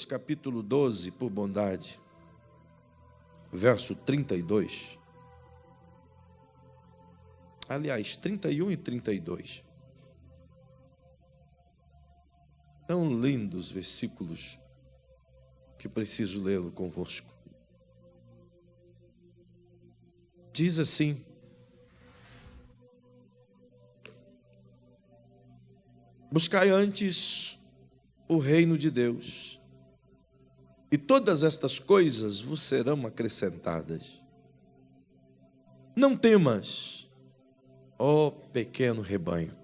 Lucas, capítulo 12, por bondade, verso 32. Aliás, 31 e 32. Tão lindos versículos que preciso lê-lo convosco. Diz assim: buscai antes o reino de Deus, e todas estas coisas vos serão acrescentadas. Não temas, ó pequeno rebanho,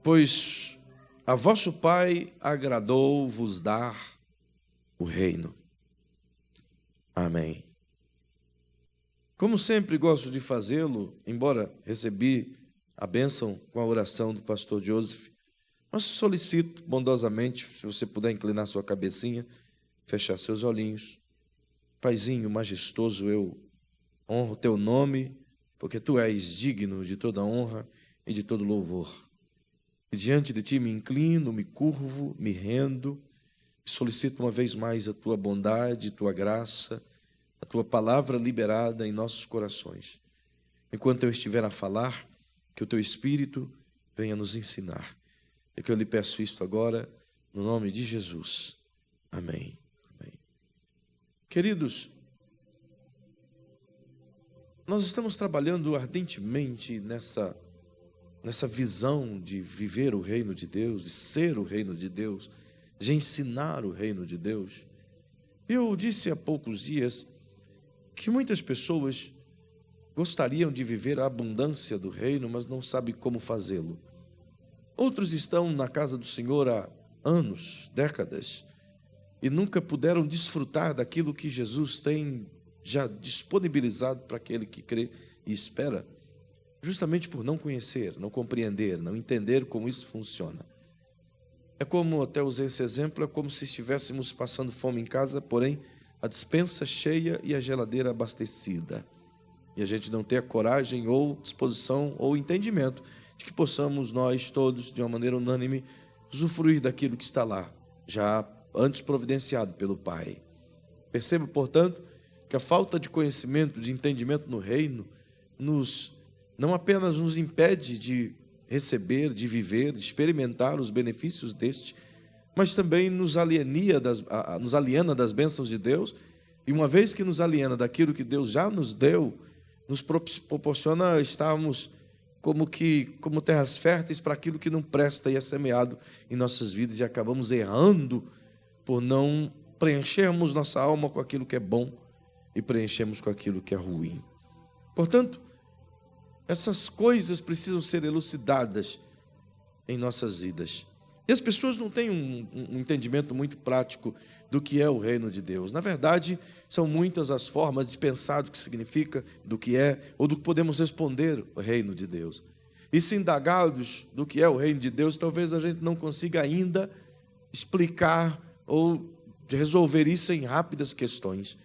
pois a vosso Pai agradou vos dar o reino. Amém. Como sempre gosto de fazê-lo, embora recebi a bênção com a oração do pastor Joseph, mas solicito bondosamente, se você puder inclinar sua cabecinha, fechar seus olhinhos. Paizinho majestoso, eu honro o teu nome, porque tu és digno de toda honra e de todo louvor. E diante de ti me inclino, me curvo, me rendo, e solicito uma vez mais a tua bondade, tua graça, a tua palavra liberada em nossos corações. Enquanto eu estiver a falar, que o teu Espírito venha nos ensinar. É que eu lhe peço isto agora, no nome de Jesus. Amém. Amém. Queridos, nós estamos trabalhando ardentemente nessa visão de viver o reino de Deus, de ser o reino de Deus, de ensinar o reino de Deus. Eu disse há poucos dias que muitas pessoas gostariam de viver a abundância do reino, mas não sabem como fazê-lo. Outros estão na casa do Senhor há anos, décadas, e nunca puderam desfrutar daquilo que Jesus tem já disponibilizado para aquele que crê e espera, justamente por não conhecer, não compreender, não entender como isso funciona. É como, até usei esse exemplo, é como se estivéssemos passando fome em casa, porém a despensa cheia e a geladeira abastecida. E a gente não ter a coragem ou disposição ou entendimento de que possamos nós todos, de uma maneira unânime, usufruir daquilo que está lá, já antes providenciado pelo Pai. Perceba, portanto, que a falta de conhecimento, de entendimento no reino, não apenas nos impede de receber, de viver, de experimentar os benefícios deste, mas também nos aliena das bênçãos de Deus, e uma vez que nos aliena daquilo que Deus já nos deu, nos proporciona estarmos como terras férteis para aquilo que não presta e é semeado em nossas vidas, e acabamos errando por não preenchermos nossa alma com aquilo que é bom e preenchermos com aquilo que é ruim. Portanto, essas coisas precisam ser elucidadas em nossas vidas. E as pessoas não têm um entendimento muito prático do que é o reino de Deus. Na verdade, são muitas as formas de pensar do que significa, do que é, ou do que podemos responder o reino de Deus. E se indagados do que é o reino de Deus, talvez a gente não consiga ainda explicar ou resolver isso em rápidas questões.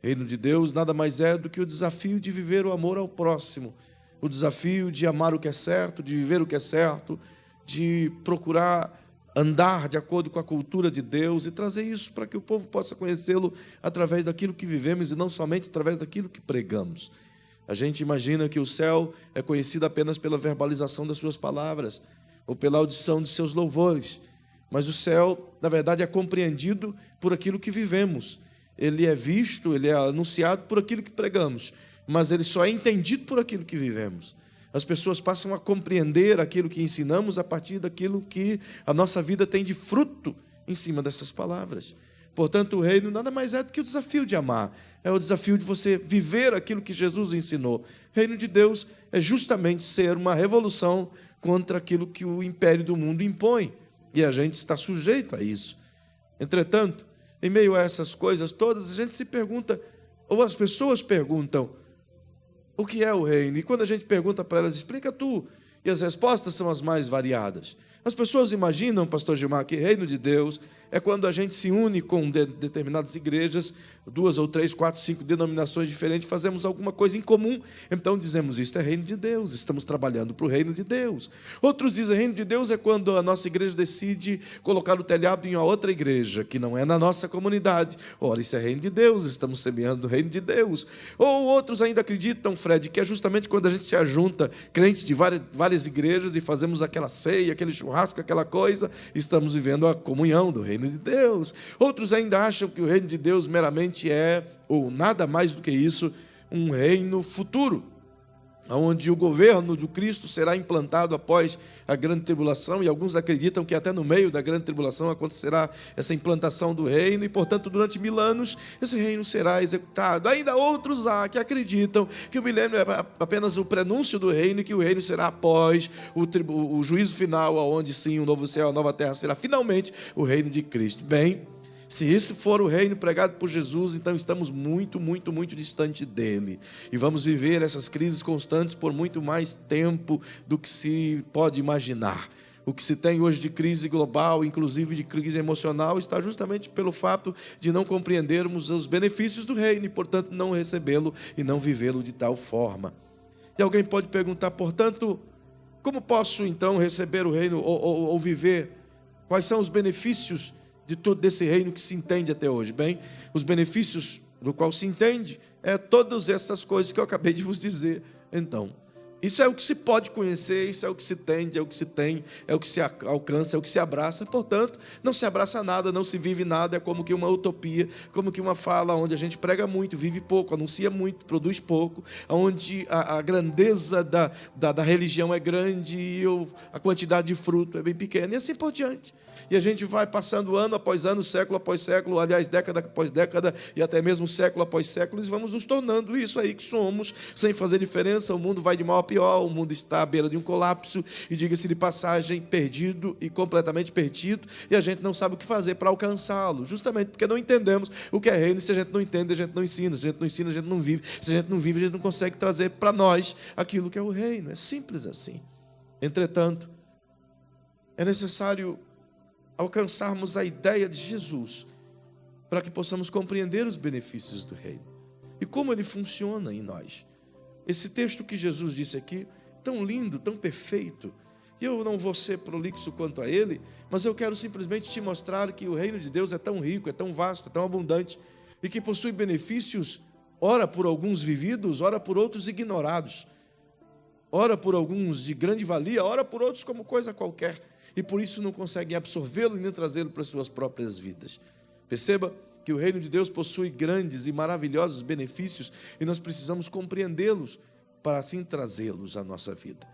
O reino de Deus nada mais é do que o desafio de viver o amor ao próximo, o desafio de amar o que é certo, de viver o que é certo, de procurar andar de acordo com a cultura de Deus e trazer isso para que o povo possa conhecê-lo através daquilo que vivemos e não somente através daquilo que pregamos. A gente imagina que o céu é conhecido apenas pela verbalização das suas palavras ou pela audição de seus louvores, mas o céu, na verdade, é compreendido por aquilo que vivemos. Ele é visto, ele é anunciado por aquilo que pregamos, mas ele só é entendido por aquilo que vivemos. As pessoas passam a compreender aquilo que ensinamos a partir daquilo que a nossa vida tem de fruto em cima dessas palavras. Portanto, o reino nada mais é do que o desafio de amar. É o desafio de você viver aquilo que Jesus ensinou. O reino de Deus é justamente ser uma revolução contra aquilo que o império do mundo impõe. E a gente está sujeito a isso. Entretanto, em meio a essas coisas todas, a gente se pergunta, ou as pessoas perguntam, o que é o reino? E quando a gente pergunta para elas, explica tu, e as respostas são as mais variadas. As pessoas imaginam, pastor Gilmar, que reino de Deus é quando a gente se une com determinadas igrejas, 2 ou 3, 4, 5 denominações diferentes, fazemos alguma coisa em comum. Então dizemos, isto é reino de Deus, estamos trabalhando para o reino de Deus. Outros dizem, reino de Deus é quando a nossa igreja decide colocar o telhado em uma outra igreja, que não é na nossa comunidade. Ora, isso é reino de Deus, estamos semeando o reino de Deus. Ou outros ainda acreditam, Fred, que é justamente quando a gente se ajunta, crentes de várias igrejas, e fazemos aquela ceia, aquele churrasco, aquela coisa, estamos vivendo a comunhão do reino de Deus. Outros ainda acham que o reino de Deus meramente é, ou nada mais do que isso, um reino futuro, onde o governo do Cristo será implantado após a grande tribulação, e alguns acreditam que até no meio da grande tribulação acontecerá essa implantação do reino, e portanto durante 1000 anos esse reino será executado. Ainda outros há que acreditam que o milênio é apenas o prenúncio do reino, e que o reino será após o juízo final, onde sim o novo céu, a nova terra será finalmente o reino de Cristo. Bem, se esse for o reino pregado por Jesus, então estamos muito, muito, muito distante dele. E vamos viver essas crises constantes por muito mais tempo do que se pode imaginar. O que se tem hoje de crise global, inclusive de crise emocional, está justamente pelo fato de não compreendermos os benefícios do reino e, portanto, não recebê-lo e não vivê-lo de tal forma. E alguém pode perguntar, portanto, como posso então receber o reino ou viver? Quais são os benefícios de todo esse reino que se entende até hoje? Bem, os benefícios do qual se entende é todas essas coisas que eu acabei de vos dizer. Então, isso é o que se pode conhecer, isso é o que se tende, é o que se tem, é o que se alcança, é o que se abraça. Portanto, não se abraça nada, não se vive nada, é como que uma utopia, como que uma fala onde a gente prega muito, vive pouco, anuncia muito, produz pouco, onde a grandeza da religião é grande e a quantidade de fruto é bem pequena, e assim por diante. E a gente vai passando ano após ano, século após século, aliás, década após década, e até mesmo século após século, e vamos nos tornando isso aí que somos, sem fazer diferença. O mundo vai de mal a pior, o mundo está à beira de um colapso, e diga-se de passagem, perdido e completamente perdido, e a gente não sabe o que fazer para alcançá-lo, justamente porque não entendemos o que é reino. E se a gente não entende, a gente não ensina, se a gente não ensina, a gente não vive, se a gente não vive, a gente não consegue trazer para nós aquilo que é o reino. É simples assim. Entretanto, é necessário alcançarmos a ideia de Jesus para que possamos compreender os benefícios do reino e como ele funciona em nós. Esse texto que Jesus disse aqui, tão lindo, tão perfeito, e eu não vou ser prolixo quanto a ele, mas eu quero simplesmente te mostrar que o reino de Deus é tão rico, é tão vasto, é tão abundante, e que possui benefícios, ora por alguns vividos, ora por outros ignorados, ora por alguns de grande valia, ora por outros como coisa qualquer, e por isso não conseguem absorvê-lo e nem trazê-lo para as suas próprias vidas. Perceba que o reino de Deus possui grandes e maravilhosos benefícios, e nós precisamos compreendê-los para assim trazê-los à nossa vida.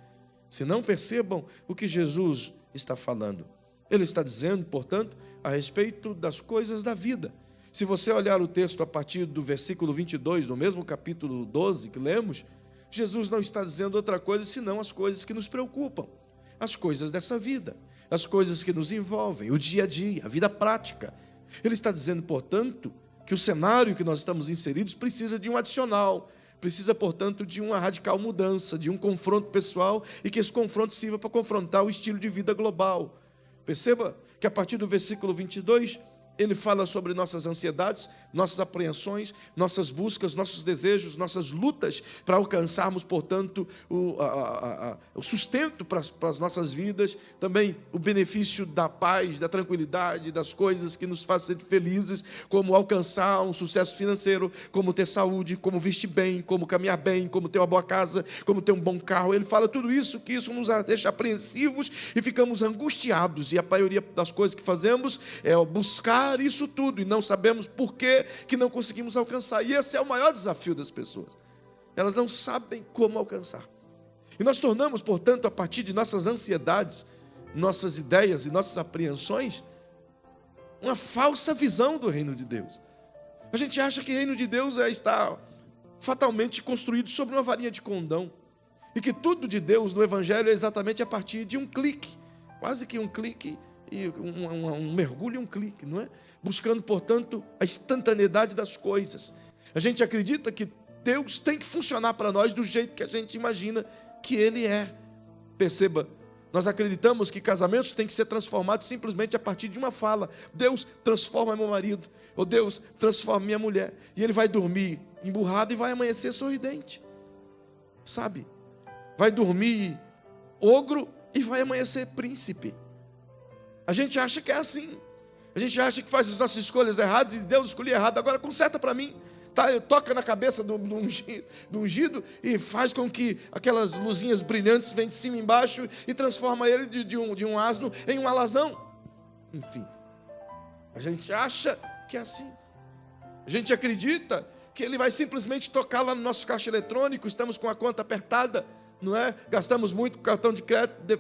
Se não, percebam o que Jesus está falando. Ele está dizendo, portanto, a respeito das coisas da vida. Se você olhar o texto a partir do versículo 22, no mesmo capítulo 12 que lemos, Jesus não está dizendo outra coisa senão as coisas que nos preocupam, as coisas dessa vida, as coisas que nos envolvem, o dia a dia, a vida prática. Ele está dizendo, portanto, que o cenário que nós estamos inseridos precisa de um adicional, precisa, portanto, de uma radical mudança, de um confronto pessoal, e que esse confronto sirva para confrontar o estilo de vida global. Perceba que a partir do versículo 22, ele fala sobre nossas ansiedades, nossas apreensões, nossas buscas, nossos desejos, nossas lutas para alcançarmos, portanto, o sustento para as nossas vidas, também o benefício da paz, da tranquilidade, das coisas que nos fazem ser felizes, como alcançar um sucesso financeiro, como ter saúde, como vestir bem, como caminhar bem, como ter uma boa casa, como ter um bom carro. Ele fala tudo isso, que isso nos deixa apreensivos e ficamos angustiados, e a maioria das coisas que fazemos é buscar isso tudo, e não sabemos por que não conseguimos alcançar. E esse é o maior desafio das pessoas. Elas não sabem como alcançar. E nós tornamos, portanto, a partir de nossas ansiedades, nossas ideias e nossas apreensões, uma falsa visão do reino de Deus. A gente acha que o reino de Deus está fatalmente construído sobre uma varinha de condão, e que tudo de Deus no Evangelho é exatamente a partir de um clique, quase que um clique, e um mergulho e um clique, não é? Buscando, portanto, a instantaneidade das coisas. A gente acredita que Deus tem que funcionar para nós do jeito que a gente imagina que Ele é. Perceba, Nós acreditamos que casamentos têm que ser transformados simplesmente a partir de uma fala. Deus, transforma meu marido. Ou Deus, transforma minha mulher. E ele vai dormir emburrado e vai amanhecer sorridente. Sabe? Vai dormir ogro e vai amanhecer príncipe. A gente acha que é assim. A gente acha que faz as nossas escolhas erradas e Deus escolheu errado. Agora conserta para mim. Tá, toca na cabeça do ungido e faz com que aquelas luzinhas brilhantes venham de cima e embaixo e transforma ele de um asno em um alazão. Enfim, a gente acha que é assim. A gente acredita que ele vai simplesmente tocar lá no nosso caixa eletrônico, estamos com a conta apertada, não é? Gastamos muito com cartão de crédito,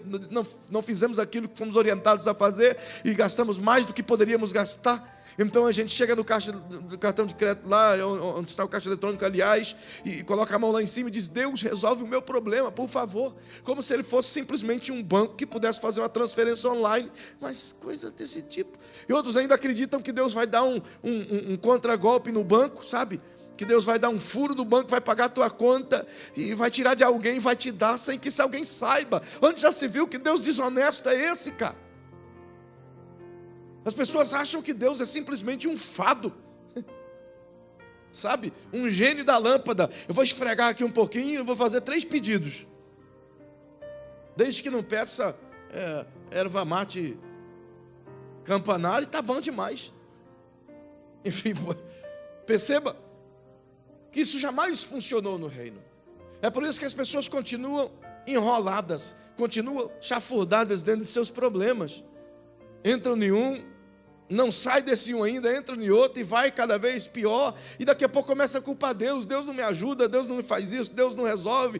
não fizemos aquilo que fomos orientados a fazer e gastamos mais do que poderíamos gastar. Então a gente chega no caixa do cartão de crédito lá, onde está o caixa eletrônico, aliás, e coloca a mão lá em cima e diz: Deus, resolve o meu problema, por favor. Como se ele fosse simplesmente um banco que pudesse fazer uma transferência online, mas coisa desse tipo. E outros ainda acreditam que Deus vai dar um contragolpe no banco, sabe? Que Deus vai dar um furo no banco, vai pagar a tua conta e vai tirar de alguém e vai te dar sem que alguém saiba. Onde já se viu que Deus desonesto é esse, cara? As pessoas acham que Deus é simplesmente um fado, sabe? Um gênio da lâmpada. Eu vou esfregar aqui um pouquinho e vou fazer 3 pedidos. Desde que não peça erva mate campanário, está bom demais. Enfim, perceba que isso jamais funcionou no reino. É por isso que as pessoas continuam enroladas, continuam chafurdadas dentro de seus problemas. Entram em um, não sai desse um ainda, entra em outro e vai cada vez pior. E daqui a pouco começa a culpar Deus. Deus não me ajuda, Deus não me faz isso, Deus não resolve.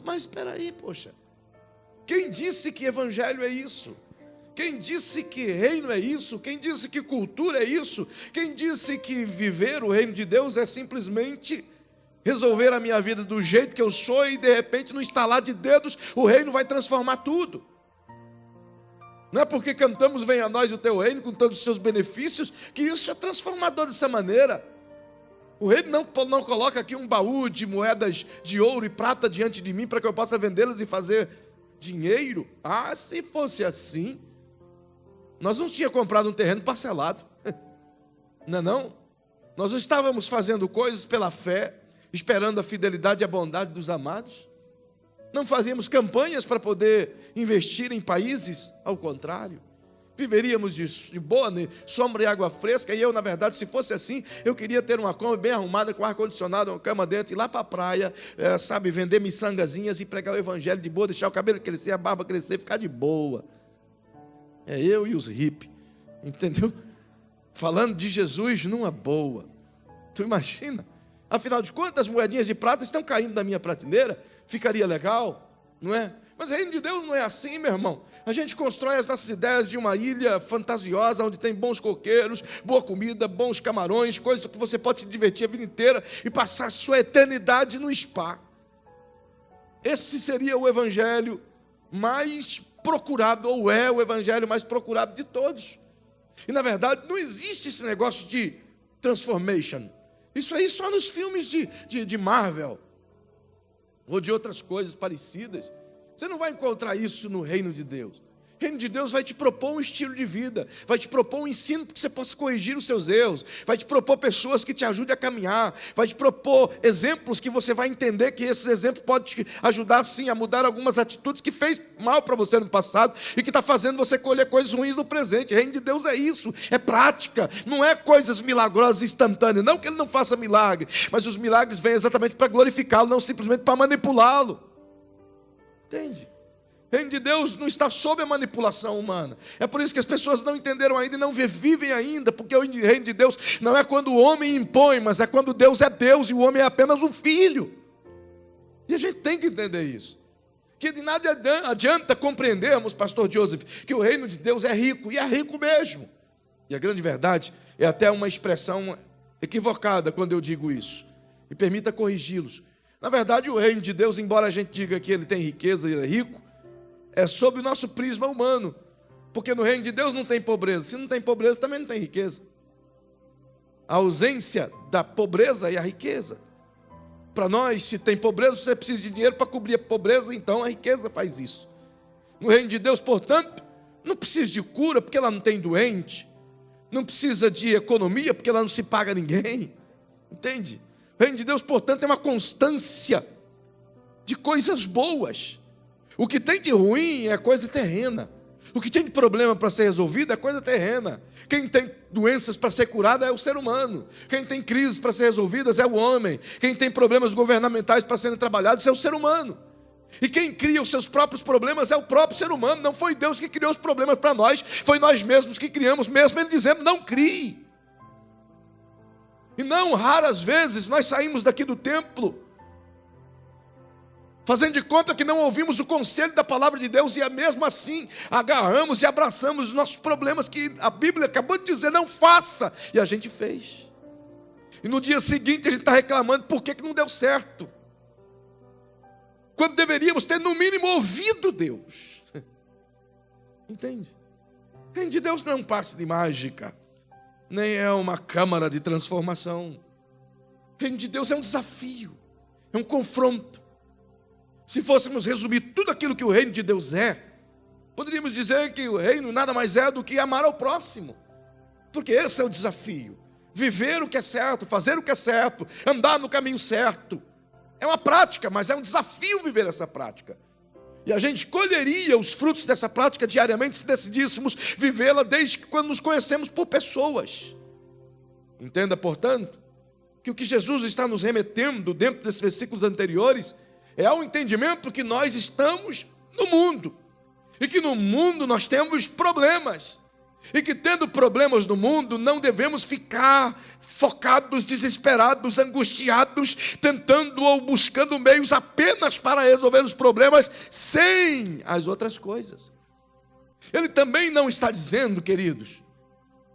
Mas espera aí, poxa. Quem disse que evangelho é isso? Quem disse que reino é isso? Quem disse que cultura é isso? Quem disse que viver o reino de Deus é simplesmente resolver a minha vida do jeito que eu sou e de repente, no estalar de dedos, o reino vai transformar tudo? Não é porque cantamos venha a nós o teu reino com todos os seus benefícios que isso é transformador dessa maneira. O reino não coloca aqui um baú de moedas de ouro e prata diante de mim para que eu possa vendê-las e fazer dinheiro. Ah, se fosse assim, nós não tínhamos comprado um terreno parcelado. Não é não? Nós não estávamos fazendo coisas pela fé, esperando a fidelidade e a bondade dos amados. Não fazíamos campanhas para poder investir em países, ao contrário. Viveríamos de boa, né? Sombra e água fresca. E eu, na verdade, se fosse assim, eu queria ter uma cama bem arrumada, com ar-condicionado, uma cama dentro, ir lá para a praia, sabe, vender miçangazinhas e pregar o evangelho de boa, deixar o cabelo crescer, a barba crescer, ficar de boa. É eu e os hippies, entendeu? Falando de Jesus numa boa. Tu imagina? Afinal de contas, as moedinhas de prata estão caindo da minha prateleira. Ficaria legal, não é? Mas o reino de Deus não é assim, meu irmão. A gente constrói as nossas ideias de uma ilha fantasiosa, onde tem bons coqueiros, boa comida, bons camarões, coisas que você pode se divertir a vida inteira e passar a sua eternidade no spa. Esse seria o evangelho mais procurado, ou é o evangelho mais procurado de todos. E, na verdade, não existe esse negócio de transformation. Isso aí só nos filmes de Marvel, ou de outras coisas parecidas. Você não vai encontrar isso no reino de Deus. O reino de Deus vai te propor um estilo de vida, vai te propor um ensino para que você possa corrigir os seus erros, vai te propor pessoas que te ajudem a caminhar, vai te propor exemplos que você vai entender que esses exemplos podem te ajudar sim a mudar algumas atitudes que fez mal para você no passado e que está fazendo você colher coisas ruins no presente. O reino de Deus é isso, é prática, não é coisas milagrosas instantâneas. Não que ele não faça milagre, mas os milagres vêm exatamente para glorificá-lo, não simplesmente para manipulá-lo. Entende? O reino de Deus não está sob a manipulação humana. É por isso que as pessoas não entenderam ainda e não vivem ainda, porque o reino de Deus não é quando o homem impõe, mas é quando Deus é Deus e o homem é apenas um filho. E a gente tem que entender isso. Que de nada adianta compreendermos, pastor Joseph, que o reino de Deus é rico, e é rico mesmo. E a grande verdade é até uma expressão equivocada quando eu digo isso. E permita corrigi-los. Na verdade, o reino de Deus, embora a gente diga que ele tem riqueza e ele é rico, é sob o nosso prisma humano. Porque no reino de Deus não tem pobreza. Se não tem pobreza, também não tem riqueza. A ausência da pobreza é a riqueza. Para nós, se tem pobreza, você precisa de dinheiro para cobrir a pobreza, então a riqueza faz isso. No reino de Deus, portanto, não precisa de cura, porque ela não tem doente. Não precisa de economia, porque ela não se paga a ninguém. Entende? O reino de Deus, portanto, é uma constância de coisas boas. O que tem de ruim é coisa terrena. O que tem de problema para ser resolvido é coisa terrena. Quem tem doenças para ser curada é o ser humano. Quem tem crises para ser resolvidas é o homem. Quem tem problemas governamentais para serem trabalhados é o ser humano. E quem cria os seus próprios problemas é o próprio ser humano. Não foi Deus que criou os problemas para nós, foi nós mesmos que criamos, mesmo Ele dizendo, não crie. E não raras vezes nós saímos daqui do templo fazendo de conta que não ouvimos o conselho da palavra de Deus, e mesmo assim agarramos e abraçamos os nossos problemas que a Bíblia acabou de dizer, não faça, e a gente fez. E no dia seguinte a gente está reclamando por que não deu certo, quando deveríamos ter no mínimo ouvido Deus. Entende? O reino de Deus não é um passe de mágica, nem é uma câmara de transformação. O reino de Deus é um desafio, é um confronto. Se fôssemos resumir tudo aquilo que o reino de Deus é, poderíamos dizer que o reino nada mais é do que amar ao próximo. Porque esse é o desafio. Viver o que é certo, fazer o que é certo, andar no caminho certo. É uma prática, mas é um desafio viver essa prática. E a gente colheria os frutos dessa prática diariamente se decidíssemos vivê-la desde que quando nos conhecemos por pessoas. Entenda, portanto, que o que Jesus está nos remetendo dentro desses versículos anteriores é ao entendimento que nós estamos no mundo, e que no mundo nós temos problemas, e que tendo problemas no mundo, não devemos ficar focados, desesperados, angustiados, tentando ou buscando meios apenas para resolver os problemas, sem as outras coisas. Ele também não está dizendo, queridos,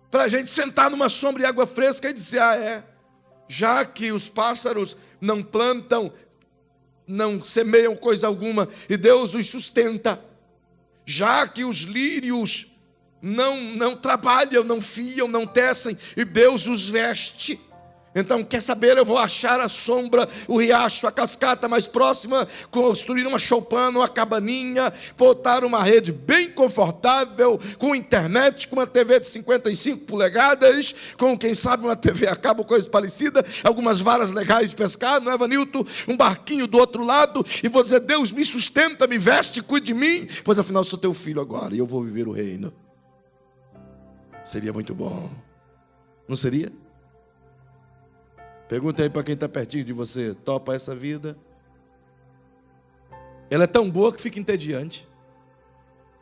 para a gente sentar numa sombra de água fresca e dizer, já que os pássaros não plantam, não semeiam coisa alguma, e Deus os sustenta, já que os lírios não trabalham, não fiam, não tecem, e Deus os veste. Então, quer saber, eu vou achar a sombra, o riacho, a cascata mais próxima, construir uma choupana, uma cabaninha, botar uma rede bem confortável, com internet, com uma TV de 55 polegadas, com, quem sabe, uma TV a cabo, coisa parecida, algumas varas legais de pescar, não é, Vanilton? Um barquinho do outro lado, e vou dizer, Deus me sustenta, me veste, cuide de mim, pois afinal sou teu filho agora, e eu vou viver o reino. Seria muito bom, não seria? Pergunta aí para quem está pertinho de você, topa essa vida? Ela é tão boa que fica entediante.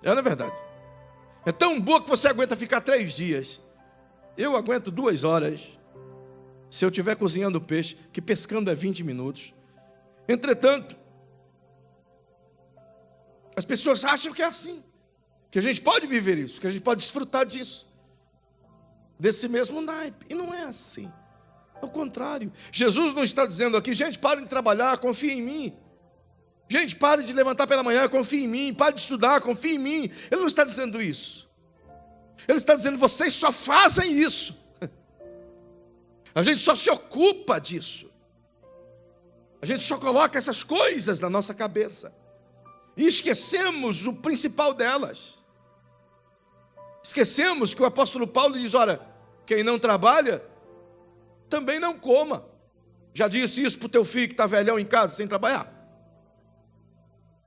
Não é verdade? É tão boa que você aguenta ficar 3 dias. Eu aguento 2 horas. Se eu estiver cozinhando peixe, que pescando é 20 minutos. Entretanto, as pessoas acham que é assim, que a gente pode viver isso, que a gente pode desfrutar disso, desse mesmo naipe. E não é assim. Ao contrário, Jesus não está dizendo aqui, gente, pare de trabalhar, confie em mim. Gente, pare de levantar pela manhã, confie em mim. Pare de estudar, confie em mim. Ele não está dizendo isso. Ele está dizendo, vocês só fazem isso. A gente só se ocupa disso. A gente só coloca essas coisas na nossa cabeça. E esquecemos o principal delas. Esquecemos que o apóstolo Paulo diz, olha, quem não trabalha, também não coma. Já disse isso para o teu filho que está velhão em casa sem trabalhar?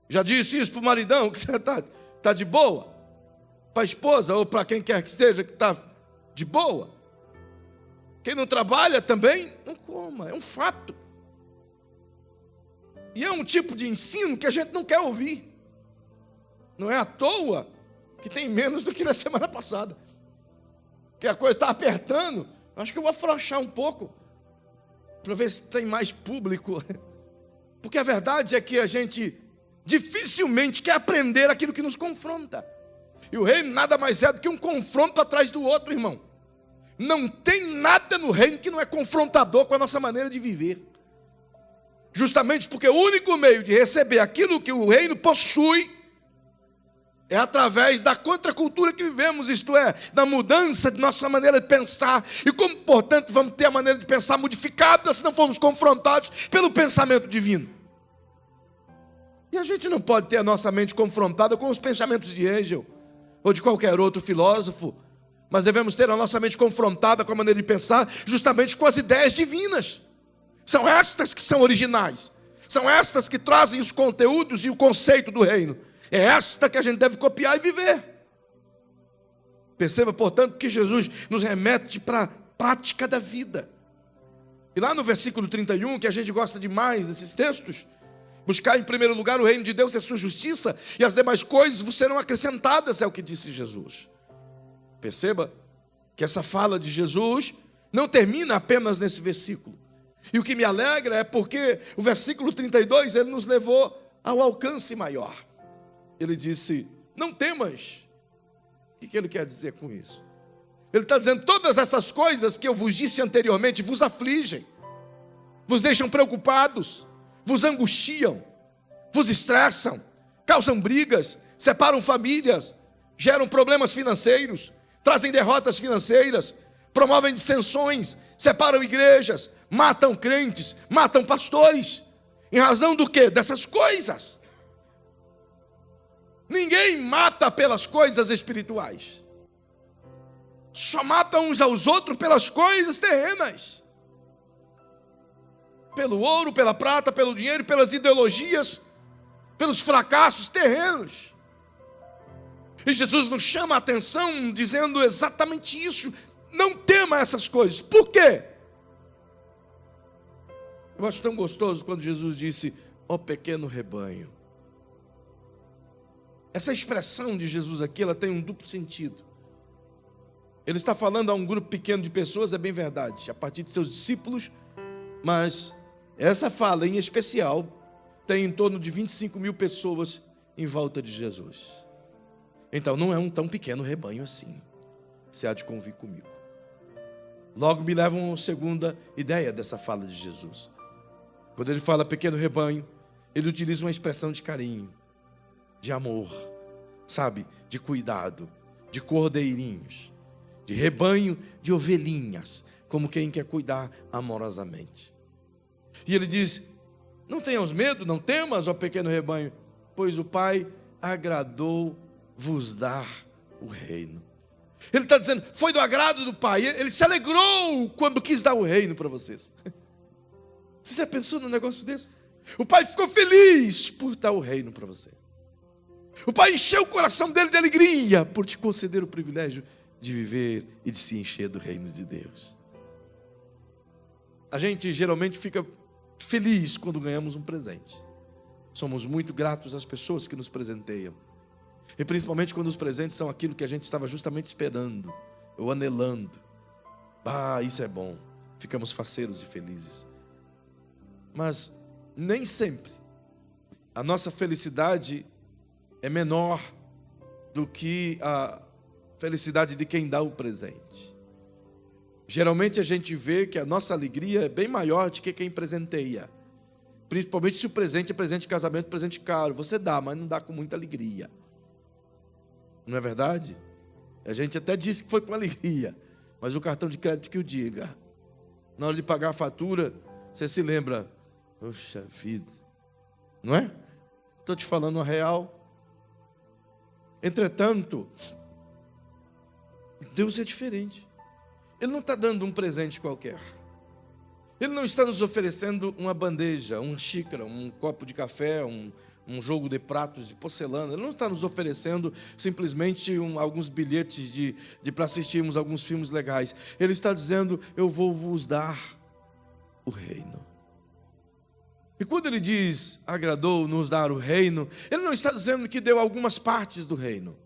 Já disse isso para o maridão que está de boa? Para a esposa ou para quem quer que seja que está de boa? Quem não trabalha também não coma, é um fato. E é um tipo de ensino que a gente não quer ouvir. Não é à toa que tem menos do que na semana passada, que a coisa está apertando. Acho que eu vou afrouxar um pouco, para ver se tem mais público. Porque a verdade é que a gente dificilmente quer aprender aquilo que nos confronta. E o reino nada mais é do que um confronto atrás do outro, irmão. Não tem nada no reino que não é confrontador com a nossa maneira de viver. Justamente porque o único meio de receber aquilo que o reino possui é através da contracultura que vivemos, isto é, da mudança de nossa maneira de pensar. E como, portanto, vamos ter a maneira de pensar modificada se não formos confrontados pelo pensamento divino? E a gente não pode ter a nossa mente confrontada com os pensamentos de Hegel ou de qualquer outro filósofo, mas devemos ter a nossa mente confrontada com a maneira de pensar justamente com as ideias divinas. São estas que são originais, são estas que trazem os conteúdos e o conceito do reino. É esta que a gente deve copiar e viver. Perceba, portanto, que Jesus nos remete para a prática da vida. E lá no versículo 31, que a gente gosta demais desses textos, buscar em primeiro lugar o reino de Deus e a sua justiça, e as demais coisas vos serão acrescentadas, é o que disse Jesus. Perceba que essa fala de Jesus não termina apenas nesse versículo. E o que me alegra é porque o versículo 32, ele nos levou ao alcance maior. Ele disse, não temas. O que ele quer dizer com isso? Ele está dizendo, todas essas coisas que eu vos disse anteriormente vos afligem, vos deixam preocupados, vos angustiam, vos estressam, causam brigas, separam famílias, geram problemas financeiros, trazem derrotas financeiras, promovem dissensões, separam igrejas, matam crentes, matam pastores. Em razão do quê? Dessas coisas. Ninguém mata pelas coisas espirituais. Só matam uns aos outros pelas coisas terrenas. Pelo ouro, pela prata, pelo dinheiro, pelas ideologias, pelos fracassos terrenos. E Jesus nos chama a atenção dizendo exatamente isso. Não tema essas coisas. Por quê? Eu acho tão gostoso quando Jesus disse, ó pequeno rebanho. Essa expressão de Jesus aqui, ela tem um duplo sentido. Ele está falando a um grupo pequeno de pessoas, é bem verdade, a partir de seus discípulos, mas essa fala em especial tem em torno de 25 mil pessoas em volta de Jesus. Então não é um tão pequeno rebanho assim. Você há de convir comigo. Logo me leva a uma segunda ideia dessa fala de Jesus. Quando ele fala pequeno rebanho, ele utiliza uma expressão de carinho, de amor, sabe, de cuidado, de cordeirinhos, de rebanho de ovelhinhas, como quem quer cuidar amorosamente. E ele diz, não tenhas medo, não temas, ó pequeno rebanho, pois o Pai agradou vos dar o reino. Ele está dizendo, foi do agrado do Pai, ele se alegrou quando quis dar o reino para vocês. Você já pensou num negócio desse? O Pai ficou feliz por dar o reino para você. O Pai encheu o coração dele de alegria por te conceder o privilégio de viver e de se encher do reino de Deus. A gente geralmente fica feliz quando ganhamos um presente. Somos muito gratos às pessoas que nos presenteiam. E principalmente quando os presentes são aquilo que a gente estava justamente esperando ou anelando. Ah, isso é bom. Ficamos faceiros e felizes. Mas nem sempre a nossa felicidade é menor do que a felicidade de quem dá o presente. Geralmente a gente vê que a nossa alegria é bem maior do que quem presenteia. Principalmente se o presente é presente de casamento, presente caro. Você dá, mas não dá com muita alegria. Não é verdade? A gente até disse que foi com alegria, mas o cartão de crédito que o diga. Na hora de pagar a fatura, você se lembra, poxa vida, não é? Estou te falando a real. Entretanto, Deus é diferente. Ele não está dando um presente qualquer. Ele não está nos oferecendo uma bandeja, uma xícara, um copo de café, um jogo de pratos de porcelana. Ele não está nos oferecendo simplesmente alguns bilhetes para assistirmos alguns filmes legais. Ele está dizendo, eu vou vos dar o reino. E quando ele diz, agradou nos dar o reino, ele não está dizendo que deu algumas partes do reino.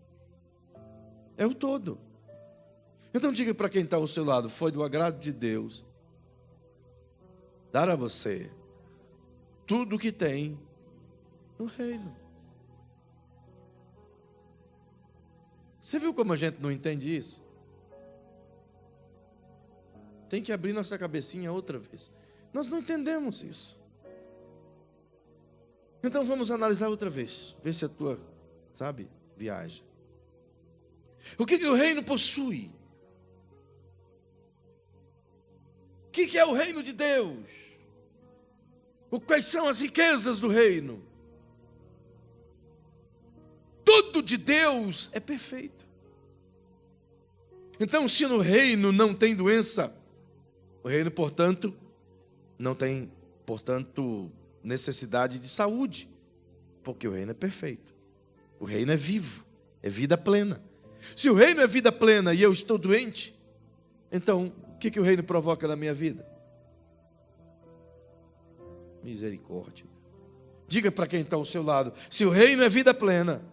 É o todo. Então diga para quem está ao seu lado, foi do agrado de Deus dar a você tudo o que tem no reino. Você viu como a gente não entende isso? Tem que abrir nossa cabecinha outra vez. Nós não entendemos isso. Então vamos analisar outra vez. Ver se a tua, viaja. O que o reino possui? O que é o reino de Deus? Quais são as riquezas do reino? de Deus é perfeito. Então, se no reino não tem doença, o reino, portanto, não tem, necessidade de saúde, porque o reino é perfeito. O reino é vivo, é vida plena. Se o reino é vida plena e eu estou doente, então, o que o reino provoca na minha vida? Misericórdia. Diga para quem está ao seu lado: se o reino é vida plena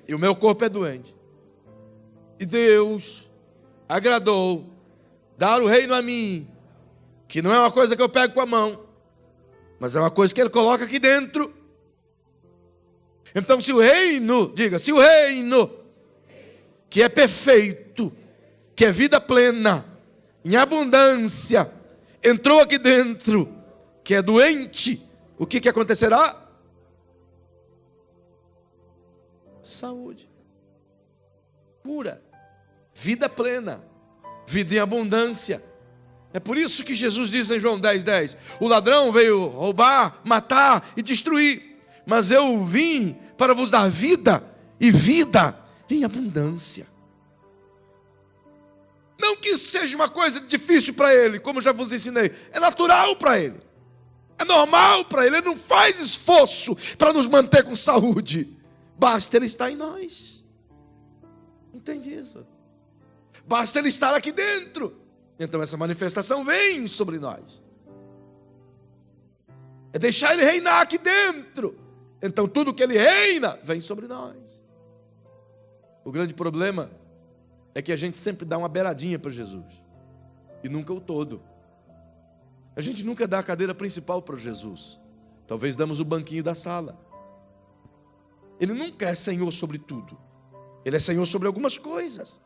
e o meu corpo é doente, e Deus agradou dar o reino a mim, que não é uma coisa que eu pego com a mão, mas é uma coisa que Ele coloca aqui dentro. Então, se o reino, diga, se o reino, que é perfeito, que é vida plena, em abundância, entrou aqui dentro, que é doente, o que acontecerá? Saúde, cura, vida plena, vida em abundância. É por isso que Jesus diz em João 10:10, o ladrão veio roubar, matar e destruir, mas eu vim para vos dar vida, e vida em abundância. Não que isso seja uma coisa difícil para ele, como já vos ensinei, é natural para ele, é normal para ele, ele não faz esforço para nos manter com saúde, basta ele estar em nós. Entende isso? Basta ele estar aqui dentro, então essa manifestação vem sobre nós. É deixar ele reinar aqui dentro, então tudo que ele reina vem sobre nós. O grande problema é que a gente sempre dá uma beiradinha para Jesus e nunca o todo. A gente nunca dá a cadeira principal para Jesus. Talvez damos o banquinho da sala. Ele nunca é Senhor sobre tudo. Ele é Senhor sobre algumas coisas.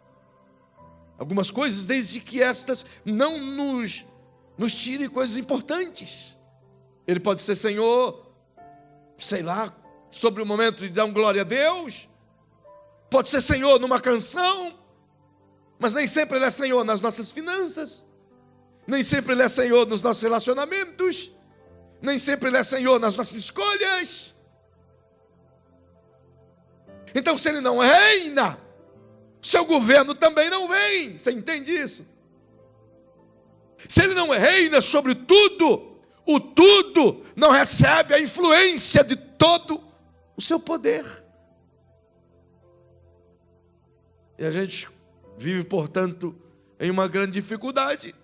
Algumas coisas, desde que estas não nos tirem coisas importantes. Ele pode ser Senhor, sei lá, sobre o momento de dar glória a Deus. Pode ser Senhor numa canção, mas nem sempre Ele é Senhor nas nossas finanças. Nem sempre Ele é Senhor nos nossos relacionamentos. Nem sempre Ele é Senhor nas nossas escolhas. Então, se Ele não reina, seu governo também não vem. Você entende isso? Se Ele não reina sobre tudo, o tudo não recebe a influência de todo o seu poder. E a gente vive, portanto, em uma grande dificuldade,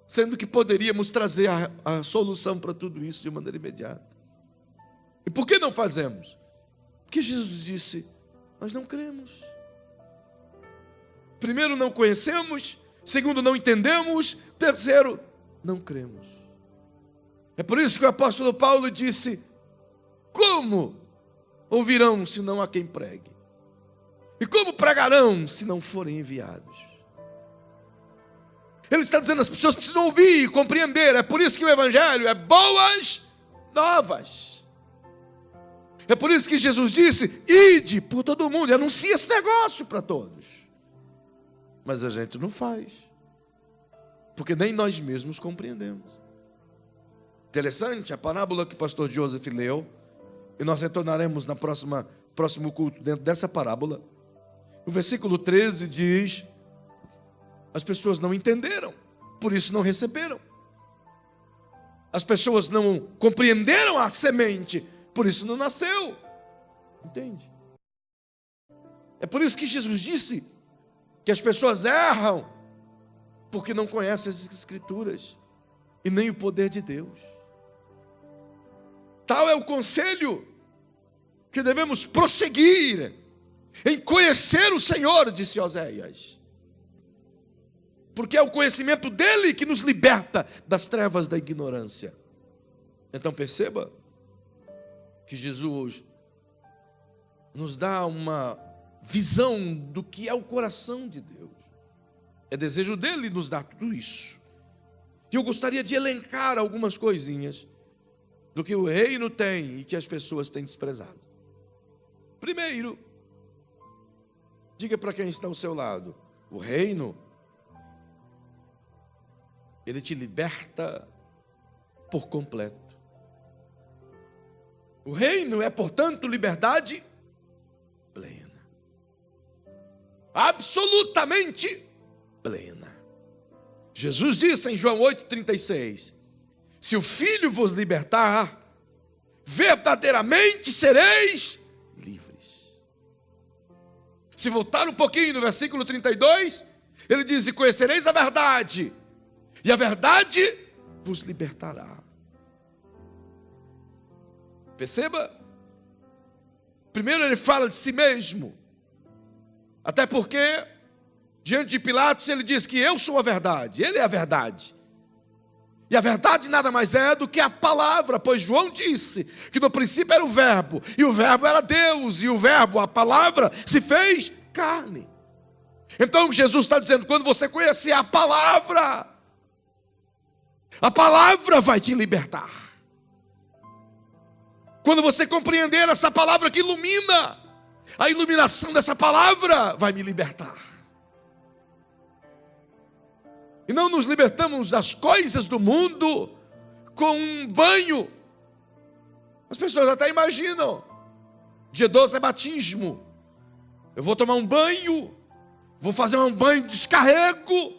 sendo que poderíamos trazer a solução para tudo isso de maneira imediata. E por que não fazemos? Porque Jesus disse: nós não cremos. Primeiro, não conhecemos. Segundo, não entendemos. Terceiro, não cremos. É por isso que o apóstolo Paulo disse: como ouvirão se não há quem pregue? E como pregarão se não forem enviados? Ele está dizendo: as pessoas precisam ouvir e compreender. É por isso que o evangelho é boas novas. É por isso que Jesus disse: ide por todo mundo e anuncia esse negócio para todos. Mas a gente não faz, porque nem nós mesmos compreendemos. Interessante a parábola que o pastor Joseph leu, e nós retornaremos na próximo culto dentro dessa parábola. O versículo 13 diz: as pessoas não entenderam, por isso não receberam. As pessoas não compreenderam a semente, por isso não nasceu. Entende? É por isso que Jesus disse que as pessoas erram, porque não conhecem as Escrituras e nem o poder de Deus. Tal é o conselho que devemos prosseguir em conhecer o Senhor, disse Oséias, porque é o conhecimento dele que nos liberta das trevas da ignorância. Então perceba que Jesus nos dá uma visão do que é o coração de Deus. É desejo dele nos dar tudo isso. E eu gostaria de elencar algumas coisinhas do que o reino tem e que as pessoas têm desprezado. Primeiro, diga para quem está ao seu lado: o reino, ele te liberta por completo. O reino é, portanto, liberdade plena. absolutamente plena. Jesus disse em João 8,36: se o Filho vos libertar, verdadeiramente sereis livres. Se voltar um pouquinho no versículo 32, ele diz: e conhecereis a verdade, e a verdade vos libertará. Perceba, primeiro ele fala de si mesmo, até porque diante de Pilatos ele diz que eu sou a verdade, ele é a verdade. E a verdade nada mais é do que a palavra, pois João disse que no princípio era o verbo, e o verbo era Deus, e o verbo, a palavra, se fez carne. Então Jesus está dizendo, quando você conhecer a palavra vai te libertar. Quando você compreender essa palavra que ilumina, a iluminação dessa palavra vai me libertar. E não nos libertamos das coisas do mundo com um banho. As pessoas até imaginam, dia 12 é batismo, eu vou tomar um banho, vou fazer um banho de descarrego,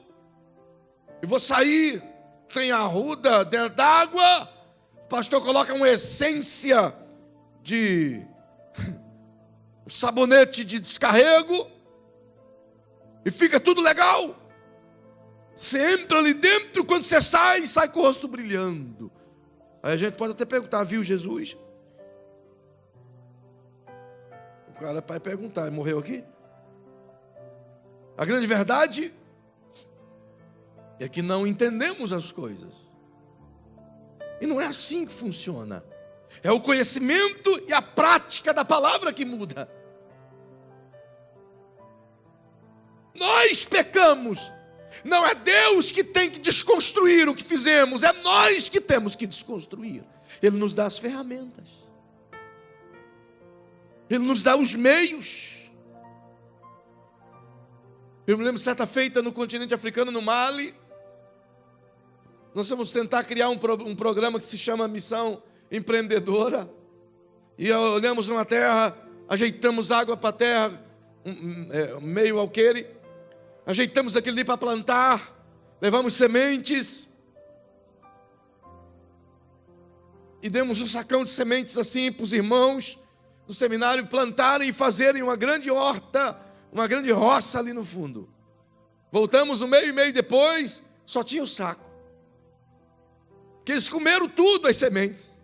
e vou sair, tem arruda dentro d'água, o pastor coloca uma essência de um sabonete de descarrego, e fica tudo legal. Você entra ali dentro, quando você sai com o rosto brilhando. Aí a gente pode até perguntar, viu Jesus? O cara vai perguntar, morreu aqui? A grande verdade é que não entendemos as coisas. E não é assim que funciona. É o conhecimento e a prática da palavra que muda. Nós pecamos. Não é Deus que tem que desconstruir o que fizemos, é nós que temos que desconstruir. Ele nos dá as ferramentas, Ele nos dá os meios. Eu me lembro certa feita no continente africano, no Mali, nós vamos tentar criar um programa que se chama Missão Empreendedora. E olhamos uma terra, ajeitamos água para a terra, meio alqueire, ajeitamos aquilo ali para plantar, levamos sementes e demos um sacão de sementes assim para os irmãos do seminário plantarem e fazerem uma grande horta, uma grande roça ali no fundo. Voltamos um mês e meio depois, só tinha o saco, porque eles comeram tudo, as sementes.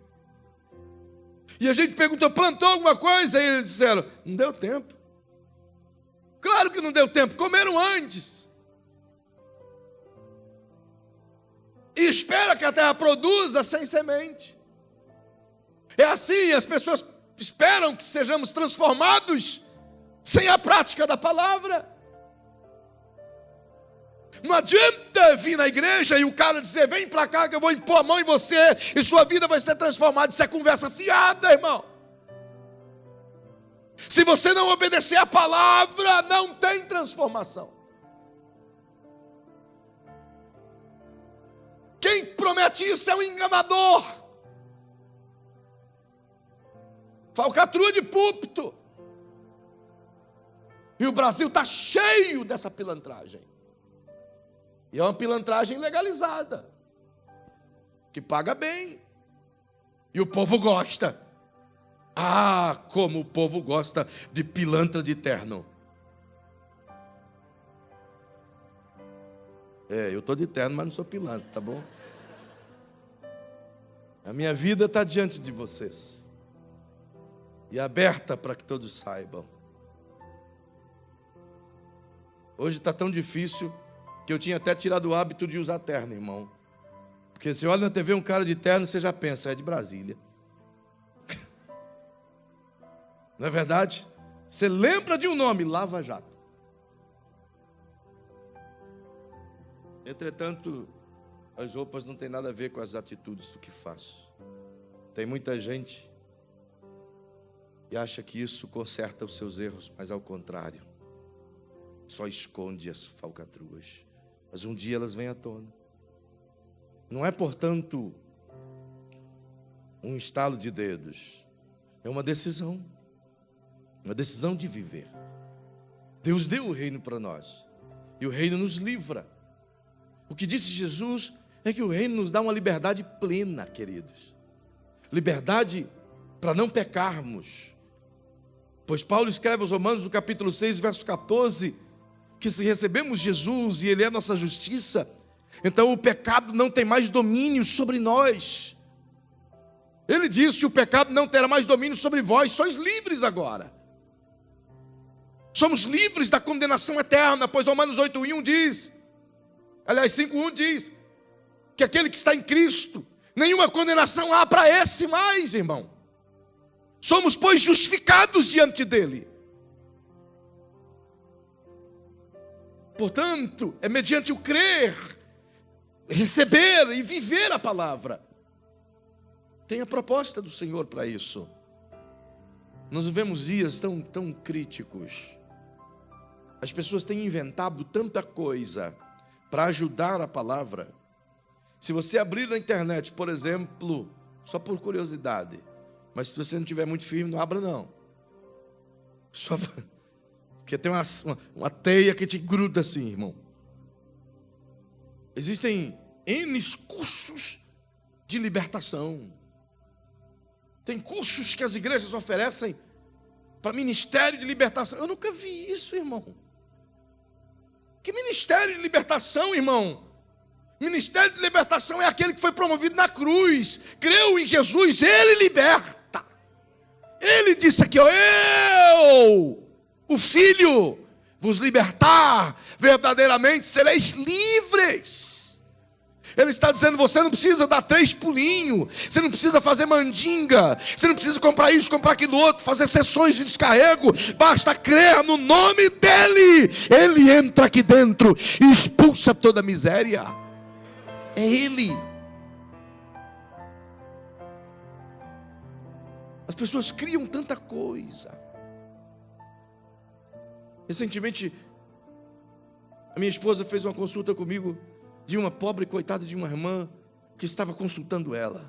E a gente perguntou, plantou alguma coisa? E eles disseram, não deu tempo. Claro que não deu tempo, comeram antes. E espera que a terra produza sem semente. É assim, as pessoas esperam que sejamos transformados sem a prática da palavra. Não adianta vir na igreja e o cara dizer, vem para cá que eu vou impor a mão em você e sua vida vai ser transformada. Isso é conversa fiada, irmão. Se você não obedecer a palavra, não tem transformação. Quem promete isso é um enganador. Falcatrua de púlpito. E o Brasil está cheio dessa pilantragem. E é uma pilantragem legalizada, que paga bem. E o povo gosta. Ah, como o povo gosta de pilantra de terno. Eu estou de terno, mas não sou pilantra, tá bom? A minha vida está diante de vocês. E aberta para que todos saibam. Hoje está tão difícil que eu tinha até tirado o hábito de usar terno, irmão. Porque se olha na TV um cara de terno, você já pensa, é de Brasília. Não é verdade? Você lembra de um nome, Lava Jato. Entretanto, as roupas não têm nada a ver com as atitudes do que faço. Tem muita gente que acha que isso conserta os seus erros, mas ao contrário, só esconde as falcatruas. Mas um dia elas vêm à tona. Não é, portanto, um estalo de dedos. É uma decisão. Uma decisão de viver. Deus deu o reino para nós. E o reino nos livra. O que disse Jesus é que o reino nos dá uma liberdade plena, queridos. Liberdade para não pecarmos. Pois Paulo escreve aos Romanos, no capítulo 6, verso 14, que se recebemos Jesus e Ele é a nossa justiça, então o pecado não tem mais domínio sobre nós. Ele diz que o pecado não terá mais domínio sobre vós, sois livres agora. Somos livres da condenação eterna, pois Romanos 8:1 diz, aliás 5:1 diz, que aquele que está em Cristo, nenhuma condenação há para esse mais, irmão. Somos, pois, justificados diante dele. Portanto, é mediante o crer, receber e viver a palavra. Tem a proposta do Senhor para isso. Nós vivemos dias tão críticos. As pessoas têm inventado tanta coisa para ajudar a palavra. Se você abrir na internet, por exemplo, só por curiosidade, mas se você não tiver muito firme, não abra não. Só porque tem uma teia que te gruda assim, irmão. Existem N cursos de libertação. Tem cursos que as igrejas oferecem para ministério de libertação. Eu nunca vi isso, irmão. Que ministério de libertação, irmão? Ministério de libertação é aquele que foi promovido na cruz. Creu em Jesus, Ele liberta. Ele disse aqui, ó, eu, o Filho, vos libertar, verdadeiramente sereis livres. Ele está dizendo, você não precisa dar 3 pulinhos, você não precisa fazer mandinga, você não precisa comprar isso, comprar aquilo outro, fazer sessões de descarrego, basta crer no nome dEle. Ele entra aqui dentro e expulsa toda a miséria. É Ele. As pessoas criam tanta coisa. Recentemente, a minha esposa fez uma consulta comigo de uma pobre coitada de uma irmã que estava consultando ela.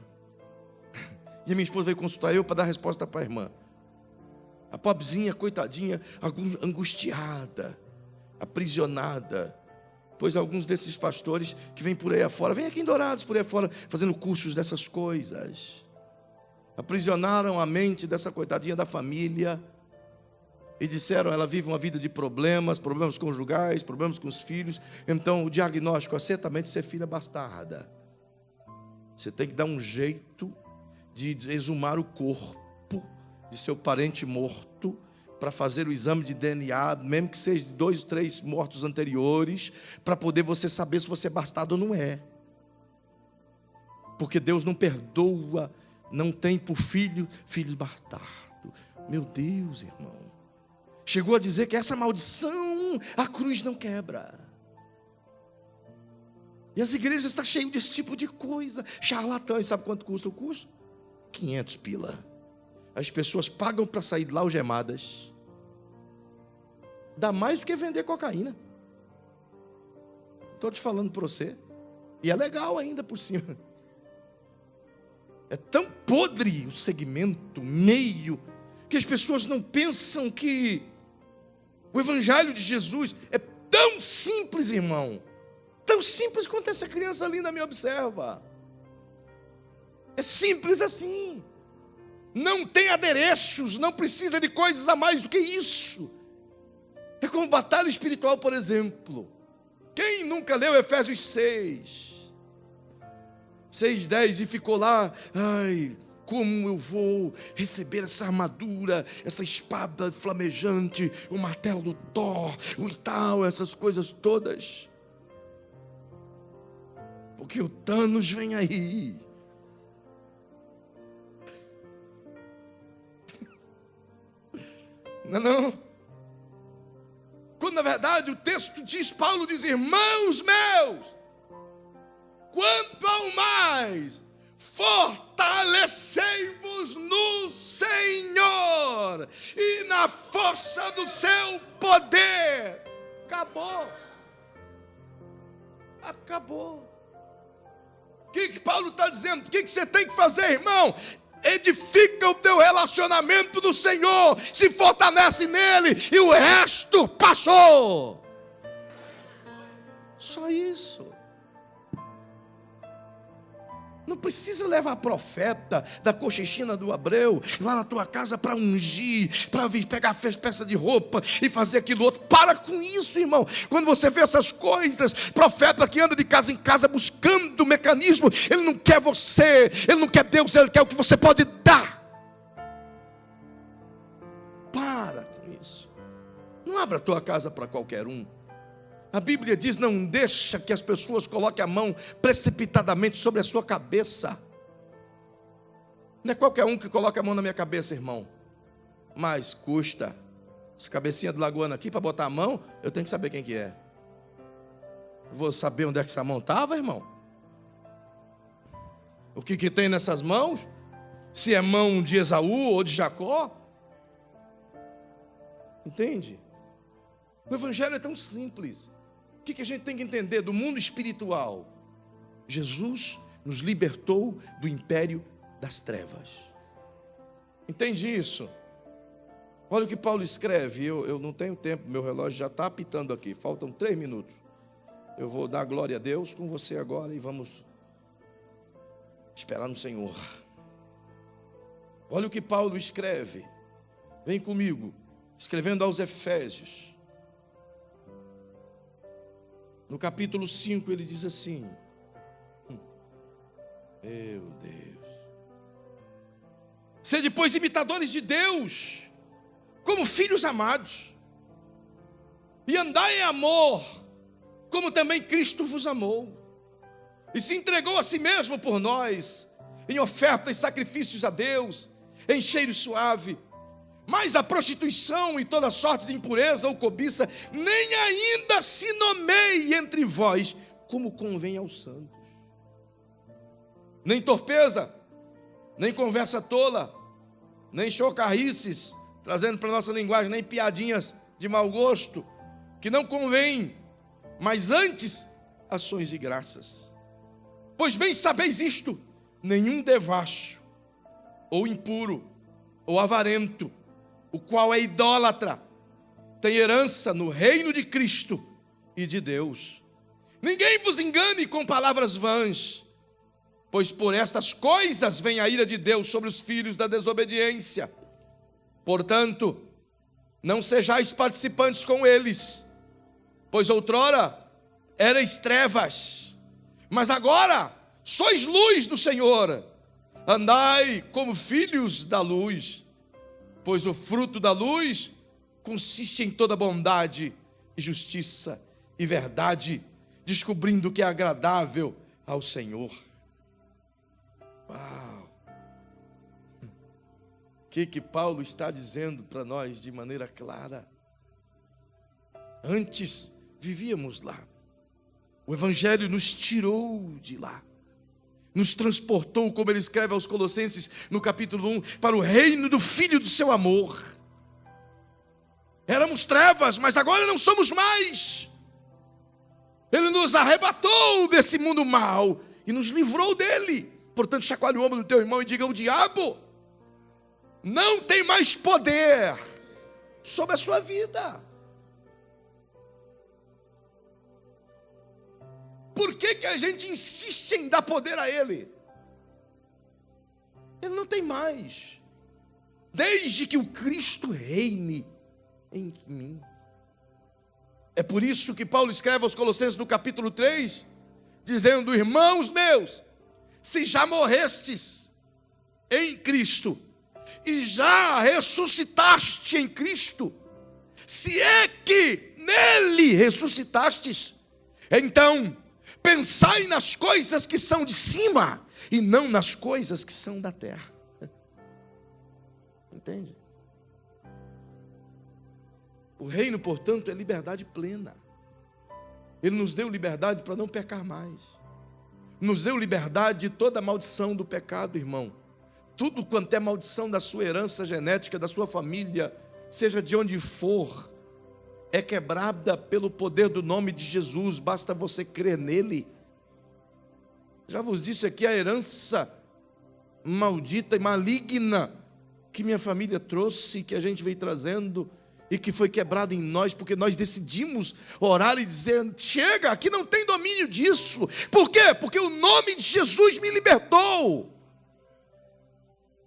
E a minha esposa veio consultar eu para dar resposta para a irmã. A pobrezinha, coitadinha, angustiada, aprisionada, pois alguns desses pastores que vêm por aí afora, vêm aqui em Dourados por aí afora, fazendo cursos dessas coisas, aprisionaram a mente dessa coitadinha da família e disseram, ela vive uma vida de problemas conjugais, problemas com os filhos. Então o diagnóstico é certamente ser filha bastarda. Você tem que dar um jeito de exumar o corpo de seu parente morto para fazer o exame de DNA, mesmo que seja de 2 ou 3 mortos anteriores, para poder você saber se você é bastardo ou não é. Porque Deus não perdoa, não tem por filho bastardo. Meu Deus, irmão. Chegou a dizer que essa maldição a cruz não quebra. E as igrejas estão cheias desse tipo de coisa. Charlatães, sabe quanto custa o curso? 500 pila. As pessoas pagam para sair de lá algemadas. Dá mais do que vender cocaína. Estou te falando para você. E é legal ainda por cima. É tão podre o segmento, meio, que as pessoas não pensam que o Evangelho de Jesus é tão simples, irmão. Tão simples quanto essa criança linda me observa. É simples assim. Não tem adereços, não precisa de coisas a mais do que isso. É como batalha espiritual, por exemplo. Quem nunca leu Efésios 6:10 e ficou lá, ai, como eu vou receber essa armadura, essa espada flamejante, o martelo do Thor, o tal, essas coisas todas. Porque o Thanos vem aí. Não. Quando na verdade o texto diz, Paulo diz, irmãos meus, quanto ao mais, fortalecei-vos no Senhor e na força do seu poder. Acabou. O que Paulo está dizendo? O que você tem que fazer, irmão? edifica o teu relacionamento no Senhor, se fortalece nele, e o resto passou. Só isso. Não precisa levar profeta da Cochichina do Abreu lá na tua casa para ungir, para vir pegar peça de roupa e fazer aquilo outro. Para com isso, irmão. Quando você vê essas coisas, profeta que anda de casa em casa buscando mecanismo, ele não quer você, ele não quer Deus, ele quer o que você pode dar. Para com isso. Não abra a tua casa para qualquer um. A Bíblia diz: não deixa que as pessoas coloquem a mão precipitadamente sobre a sua cabeça. Não é qualquer um que coloca a mão na minha cabeça, irmão. Mas custa. Essa cabecinha do Lagoano aqui, para botar a mão, eu tenho que saber quem que é. Vou saber onde é que essa mão estava, irmão? O que tem nessas mãos? Se é mão de Esaú ou de Jacó? Entende? O Evangelho é tão simples. O que a gente tem que entender do mundo espiritual? Jesus nos libertou do império das trevas. Entende isso? Olha o que Paulo escreve. Eu não tenho tempo, meu relógio já está apitando aqui. Faltam 3 minutos. Eu vou dar glória a Deus com você agora e vamos esperar no Senhor. Olha o que Paulo escreve. Vem comigo. Escrevendo aos Efésios. No capítulo 5 ele diz assim: meu Deus, sede pois imitadores de Deus, como filhos amados, e andai em amor, como também Cristo vos amou, e se entregou a si mesmo por nós, em oferta e sacrifícios a Deus, em cheiro suave. Mas a prostituição e toda sorte de impureza ou cobiça nem ainda se nomeie entre vós, como convém aos santos. Nem torpeza, nem conversa tola, nem chocarrices, trazendo para a nossa linguagem, nem piadinhas de mau gosto, que não convém, mas antes ações de graças. Pois bem sabeis isto: nenhum devasso, ou impuro, ou avarento, o qual é idólatra, tem herança no reino de Cristo e de Deus. Ninguém vos engane com palavras vãs, pois por estas coisas vem a ira de Deus sobre os filhos da desobediência. Portanto, não sejais participantes com eles, pois outrora erais trevas, mas agora sois luz do Senhor. Andai como filhos da luz, pois o fruto da luz consiste em toda bondade e justiça e verdade, descobrindo o que é agradável ao Senhor. Uau! O que Paulo está dizendo para nós de maneira clara? Antes vivíamos lá. O Evangelho nos tirou de lá. Nos transportou, como ele escreve aos Colossenses no capítulo 1, para o reino do Filho do seu amor. Éramos trevas, mas agora não somos mais. Ele nos arrebatou desse mundo mau e nos livrou dele. Portanto, chacoalhe o ombro do teu irmão e diga: o diabo não tem mais poder sobre a sua vida. Por que a gente insiste em dar poder a ele? Ele não tem mais. Desde que o Cristo reine em mim. É por isso que Paulo escreve aos Colossenses no capítulo 3, dizendo: irmãos meus, se já morrestes em Cristo, e já ressuscitaste em Cristo, se é que nele ressuscitastes, então pensai nas coisas que são de cima, e não nas coisas que são da terra. Entende? O reino, portanto, é liberdade plena. Ele nos deu liberdade para não pecar mais. Nos deu liberdade de toda a maldição do pecado, irmão. Tudo quanto é maldição da sua herança genética, da sua família, seja de onde for, é quebrada pelo poder do nome de Jesus. Basta você crer nele. Já vos disse aqui a herança maldita e maligna que minha família trouxe, que a gente veio trazendo e que foi quebrada em nós, porque nós decidimos orar e dizer: chega, aqui não tem domínio disso. Por quê? Porque o nome de Jesus me libertou.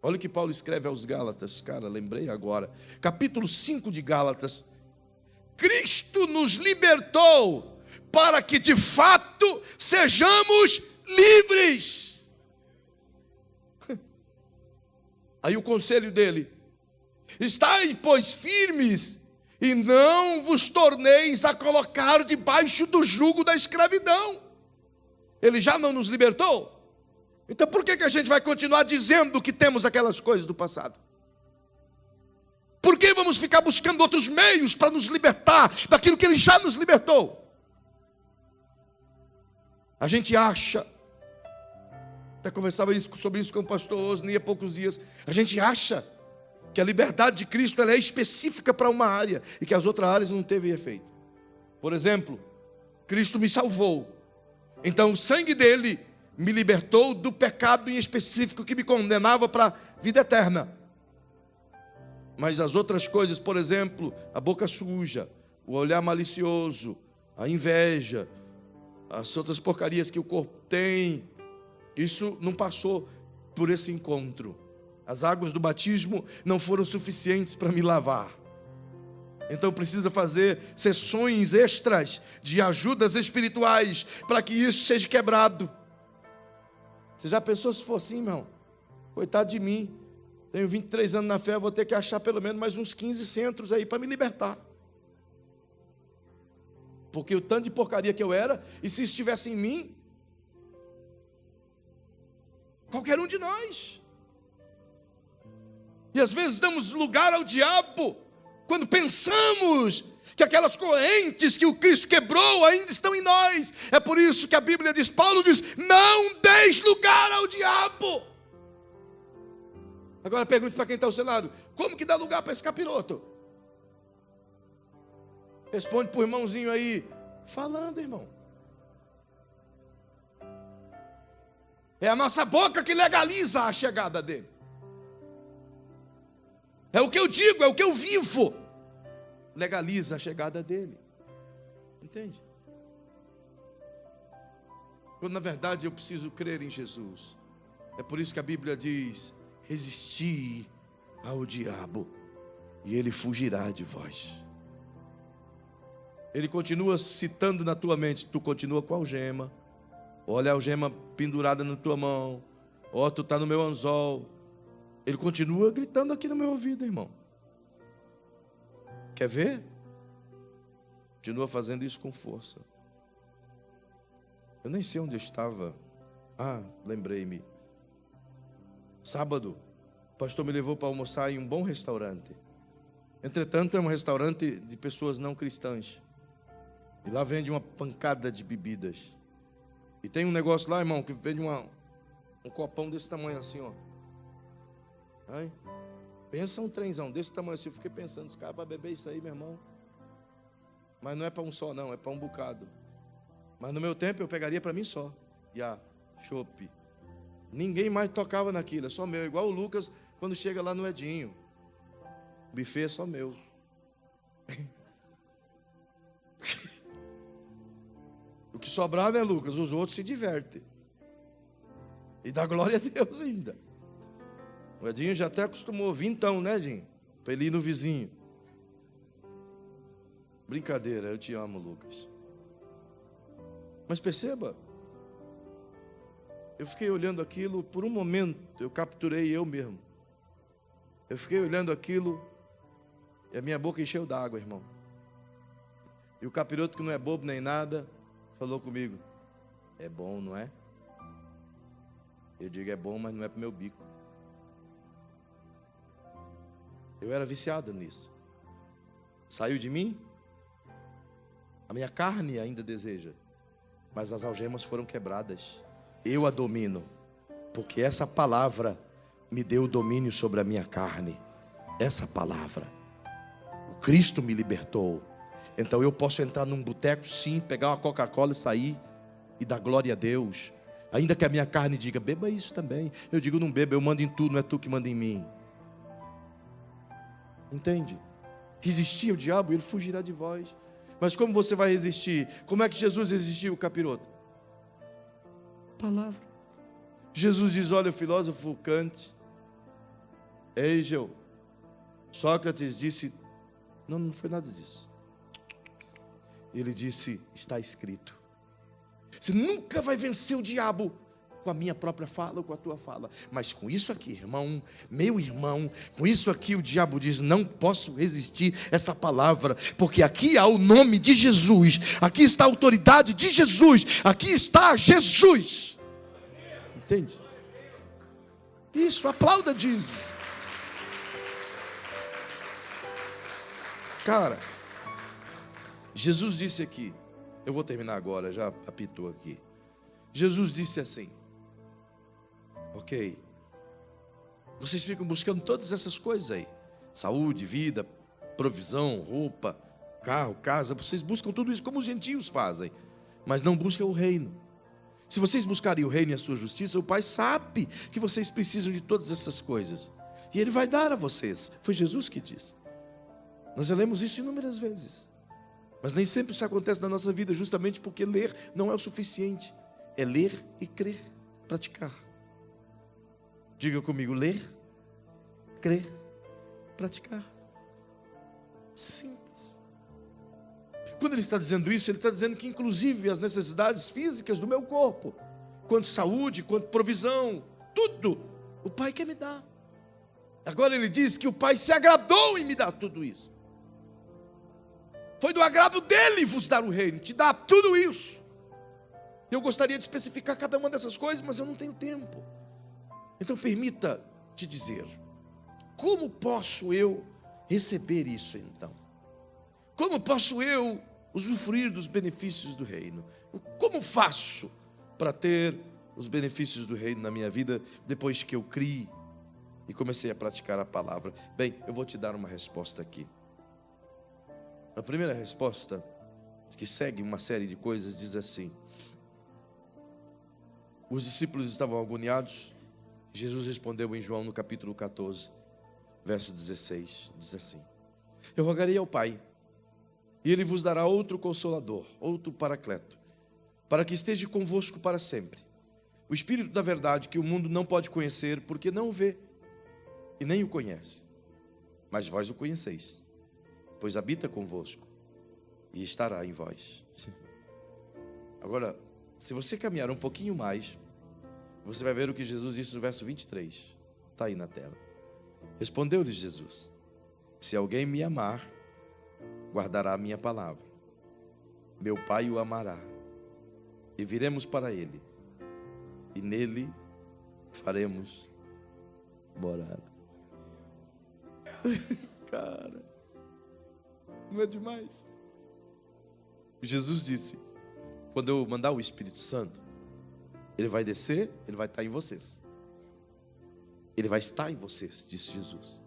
Olha o que Paulo escreve aos Gálatas, cara, lembrei agora, capítulo 5 de Gálatas: Cristo nos libertou para que de fato sejamos livres. Aí o conselho dele: estai, pois, firmes, e não vos torneis a colocar debaixo do jugo da escravidão. Ele já não nos libertou? Então por que a gente vai continuar dizendo que temos aquelas coisas do passado? Por que vamos ficar buscando outros meios para nos libertar daquilo que Ele já nos libertou? A gente acha, até conversava sobre isso com o pastor Osni há poucos dias, a gente acha que a liberdade de Cristo ela é específica para uma área e que as outras áreas não teve efeito. Por exemplo, Cristo me salvou, então o sangue dele me libertou do pecado em específico que me condenava para a vida eterna. Mas as outras coisas, por exemplo, a boca suja, o olhar malicioso, a inveja, as outras porcarias que o corpo tem, isso não passou por esse encontro. As águas do batismo não foram suficientes para me lavar. Então precisa fazer sessões extras de ajudas espirituais para que isso seja quebrado. Você já pensou se for assim, irmão? Coitado de mim. Tenho 23 anos na fé, vou ter que achar pelo menos mais uns 15 centros aí para me libertar. Porque o tanto de porcaria que eu era, e se estivesse em mim, qualquer um de nós. E às vezes damos lugar ao diabo, quando pensamos que aquelas correntes que o Cristo quebrou ainda estão em nós. É por isso que a Bíblia diz, Paulo diz, não deis lugar ao diabo. Agora pergunte para quem está ao seu lado, como que dá lugar para esse capiroto? Responde para o irmãozinho aí, falando, irmão. É a nossa boca que legaliza a chegada dele. É o que eu digo, é o que eu vivo. Legaliza a chegada dele. Entende? Quando na verdade eu preciso crer em Jesus. É por isso que a Bíblia diz, resisti ao diabo e ele fugirá de vós. Ele continua citando na tua mente, tu continua com a algema. Olha a algema pendurada na tua mão. Ó, tu está no meu anzol. Ele continua gritando aqui no meu ouvido, irmão. Quer ver? Continua fazendo isso com força. Eu nem sei onde eu estava. Ah, lembrei-me. Sábado, o pastor me levou para almoçar em um bom restaurante. Entretanto, é um restaurante de pessoas não cristãs. E lá vende uma pancada de bebidas. E tem um negócio lá, irmão, que vende um copão desse tamanho assim, ó. Ai? Pensa um trenzão desse tamanho assim. Eu fiquei pensando, os caras para beber isso aí, meu irmão. Mas não é para um só, não, é para um bocado. Mas no meu tempo eu pegaria para mim só. E a chope. Ninguém mais tocava naquilo, é só meu. Igual o Lucas quando chega lá no Edinho. O buffet é só meu. O que sobrar, né, Lucas? Os outros se divertem. E dá glória a Deus ainda. O Edinho já até acostumou, vintão, né, Edinho? Para ele ir no vizinho. Brincadeira, eu te amo, Lucas. Mas perceba, eu fiquei olhando aquilo, por um momento, eu capturei eu mesmo. Eu fiquei olhando aquilo, e a minha boca encheu d'água, irmão. E o capiroto, que não é bobo nem nada, falou comigo, é bom, não é? Eu digo, é bom, mas não é para o meu bico. Eu era viciado nisso. Saiu de mim? A minha carne ainda deseja. Mas as algemas foram quebradas. Eu a domino. Porque essa palavra me deu o domínio sobre a minha carne. Essa palavra. O Cristo me libertou. Então eu posso entrar num boteco, sim, pegar uma Coca-Cola e sair e dar glória a Deus. Ainda que a minha carne diga, beba isso também. Eu digo, não beba, eu mando em tu, não é tu que manda em mim. Entende? Resistir ao diabo, ele fugirá de vós. Mas como você vai resistir? Como é que Jesus resistiu, capiroto? Palavra. Jesus diz, olha, o filósofo Kant, Hegel, Sócrates disse, não foi nada disso. Ele disse, está escrito. Você nunca vai vencer o diabo com a minha própria fala ou com a tua fala. Mas com isso aqui, irmão, meu irmão, com isso aqui o diabo diz, não posso resistir essa palavra, porque aqui há o nome de Jesus, aqui está a autoridade de Jesus, aqui está Jesus. Entende? Isso, aplauda Jesus. Cara, Jesus disse aqui, eu vou terminar agora, já apitou aqui. Jesus disse assim, ok, vocês ficam buscando todas essas coisas aí, saúde, vida, provisão, roupa, carro, casa, vocês buscam tudo isso como os gentios fazem, mas não buscam o reino. Se vocês buscarem o reino e a sua justiça, o Pai sabe que vocês precisam de todas essas coisas, e Ele vai dar a vocês. Foi Jesus que disse. Nós já lemos isso inúmeras vezes, mas nem sempre isso acontece na nossa vida, justamente porque ler não é o suficiente. É ler e crer, praticar. Diga comigo, ler, crer, praticar. Simples. Quando ele está dizendo isso, ele está dizendo que inclusive as necessidades físicas do meu corpo, quanto saúde, quanto provisão, tudo, o Pai quer me dar. Agora ele diz que o Pai se agradou em me dar tudo isso. Foi do agrado dele vos dar o reino, te dar tudo isso. Eu gostaria de especificar cada uma dessas coisas, mas eu não tenho tempo. Então permita te dizer, como posso eu receber isso então? Como posso eu usufruir dos benefícios do reino? Como faço para ter os benefícios do reino na minha vida depois que eu criei e comecei a praticar a palavra? Bem, eu vou te dar uma resposta aqui. A primeira resposta, que segue uma série de coisas, diz assim: os discípulos estavam agoniados. Jesus respondeu em João no capítulo 14, verso 16, diz assim: eu rogarei ao Pai, e Ele vos dará outro Consolador, outro Paracleto, para que esteja convosco para sempre. O Espírito da verdade, que o mundo não pode conhecer, porque não o vê e nem o conhece. Mas vós o conheceis, pois habita convosco e estará em vós. Agora, se você caminhar um pouquinho mais, você vai ver o que Jesus disse no verso 23. Está aí na tela. Respondeu-lhes Jesus: se alguém me amar, guardará a minha palavra. Meu Pai o amará, e viremos para ele, e nele faremos morada. Cara, não é demais? Jesus disse: quando eu mandar o Espírito Santo, ele vai descer, ele vai estar em vocês. Ele vai estar em vocês, disse Jesus.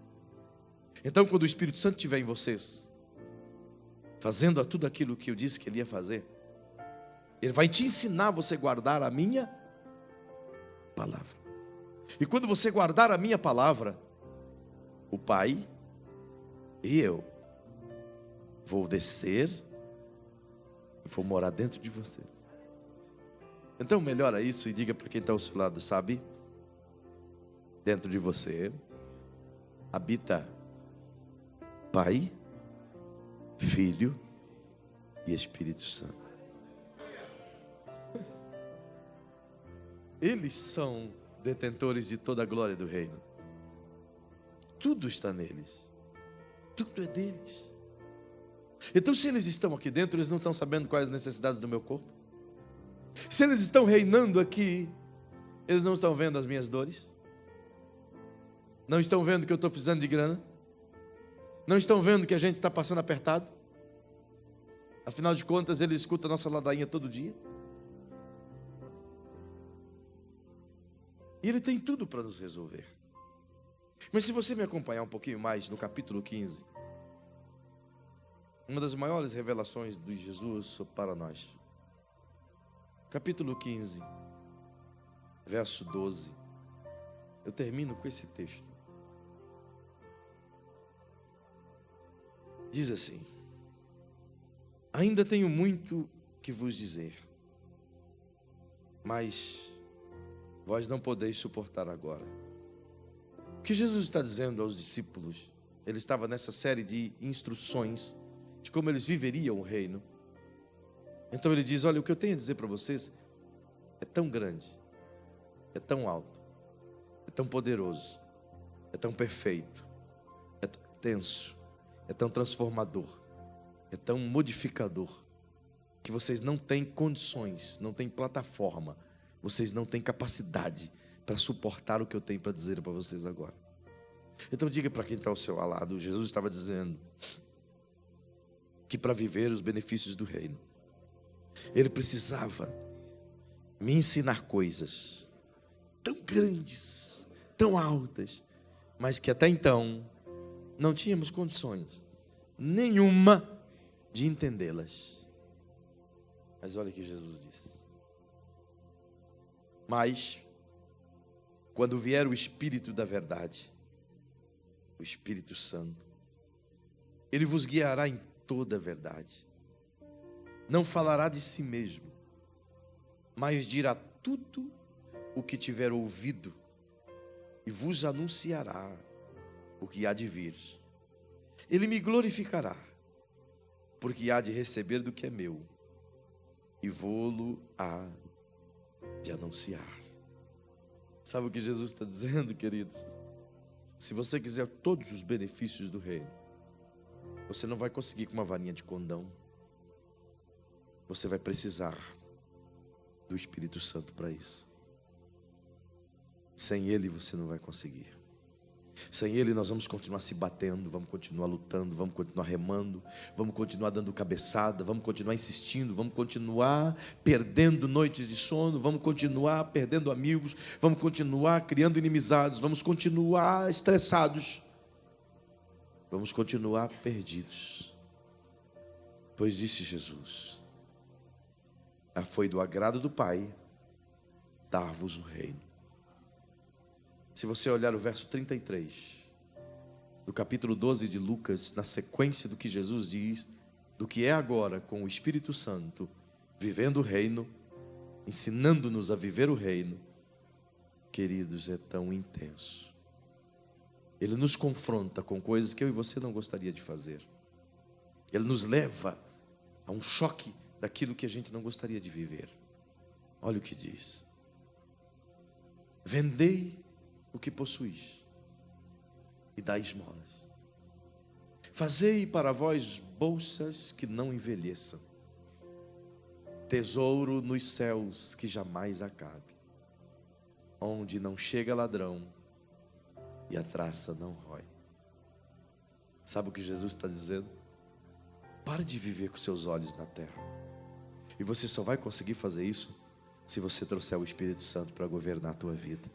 Então, quando o Espírito Santo estiver em vocês, fazendo tudo aquilo que eu disse que ele ia fazer, ele vai te ensinar a você guardar a minha palavra. E quando você guardar a minha palavra, o Pai e eu vou descer e vou morar dentro de vocês. Então melhora isso e diga para quem está ao seu lado: sabe, dentro de você habita Pai, Filho e Espírito Santo. Eles são detentores de toda a glória do reino. Tudo está neles. Tudo é deles. Então, se eles estão aqui dentro, eles não estão sabendo quais as necessidades do meu corpo? Se eles estão reinando aqui, eles não estão vendo as minhas dores? Não estão vendo que eu estou precisando de grana? Não estão vendo que a gente está passando apertado? Afinal de contas, ele escuta a nossa ladainha todo dia. E ele tem tudo para nos resolver. Mas se você me acompanhar um pouquinho mais no capítulo 15, uma das maiores revelações de Jesus para nós. Capítulo 15, verso 12. Eu termino com esse texto. Diz assim: ainda tenho muito que vos dizer, mas vós não podeis suportar agora. O que Jesus está dizendo aos discípulos? Ele estava nessa série de instruções de como eles viveriam o reino. Então ele diz: olha, o que eu tenho a dizer para vocês é tão grande, é tão alto, é tão poderoso, é tão perfeito, é tão intenso, é tão transformador, é tão modificador, que vocês não têm condições, não têm plataforma, vocês não têm capacidade para suportar o que eu tenho para dizer para vocês agora. Então diga para quem está ao seu lado: Jesus estava dizendo que para viver os benefícios do reino, Ele precisava me ensinar coisas tão grandes, tão altas, mas que até então não tínhamos condições nenhuma de entendê-las. Mas olha o que Jesus disse: mas quando vier o Espírito da verdade, o Espírito Santo, Ele vos guiará em toda a verdade. Não falará de si mesmo, mas dirá tudo o que tiver ouvido e vos anunciará o que há de vir. Ele me glorificará, porque há de receber do que é meu e vou-lo há de anunciar. Sabe o que Jesus está dizendo, queridos? Se você quiser todos os benefícios do reino, você não vai conseguir com uma varinha de condão. Você vai precisar do Espírito Santo para isso. Sem Ele você não vai conseguir. Sem Ele nós vamos continuar se batendo, vamos continuar lutando, vamos continuar remando, vamos continuar dando cabeçada, vamos continuar insistindo, vamos continuar perdendo noites de sono, vamos continuar perdendo amigos, vamos continuar criando inimizades, vamos continuar estressados, vamos continuar perdidos. Pois disse Jesus: foi do agrado do Pai dar-vos o reino. Se você olhar o verso 33 do capítulo 12 de Lucas, na sequência do que Jesus diz, do que é agora com o Espírito Santo, vivendo o reino, ensinando-nos a viver o reino, queridos, é tão intenso. Ele nos confronta com coisas que eu e você não gostaria de fazer. Ele nos leva a um choque daquilo que a gente não gostaria de viver. Olha o que diz: vendei o que possuís e dai esmolas. Fazei para vós bolsas que não envelheçam, tesouro nos céus que jamais acabe, onde não chega ladrão e a traça não rói. Sabe o que Jesus está dizendo? Pare de viver com seus olhos na terra. E você só vai conseguir fazer isso se você trouxer o Espírito Santo para governar a tua vida.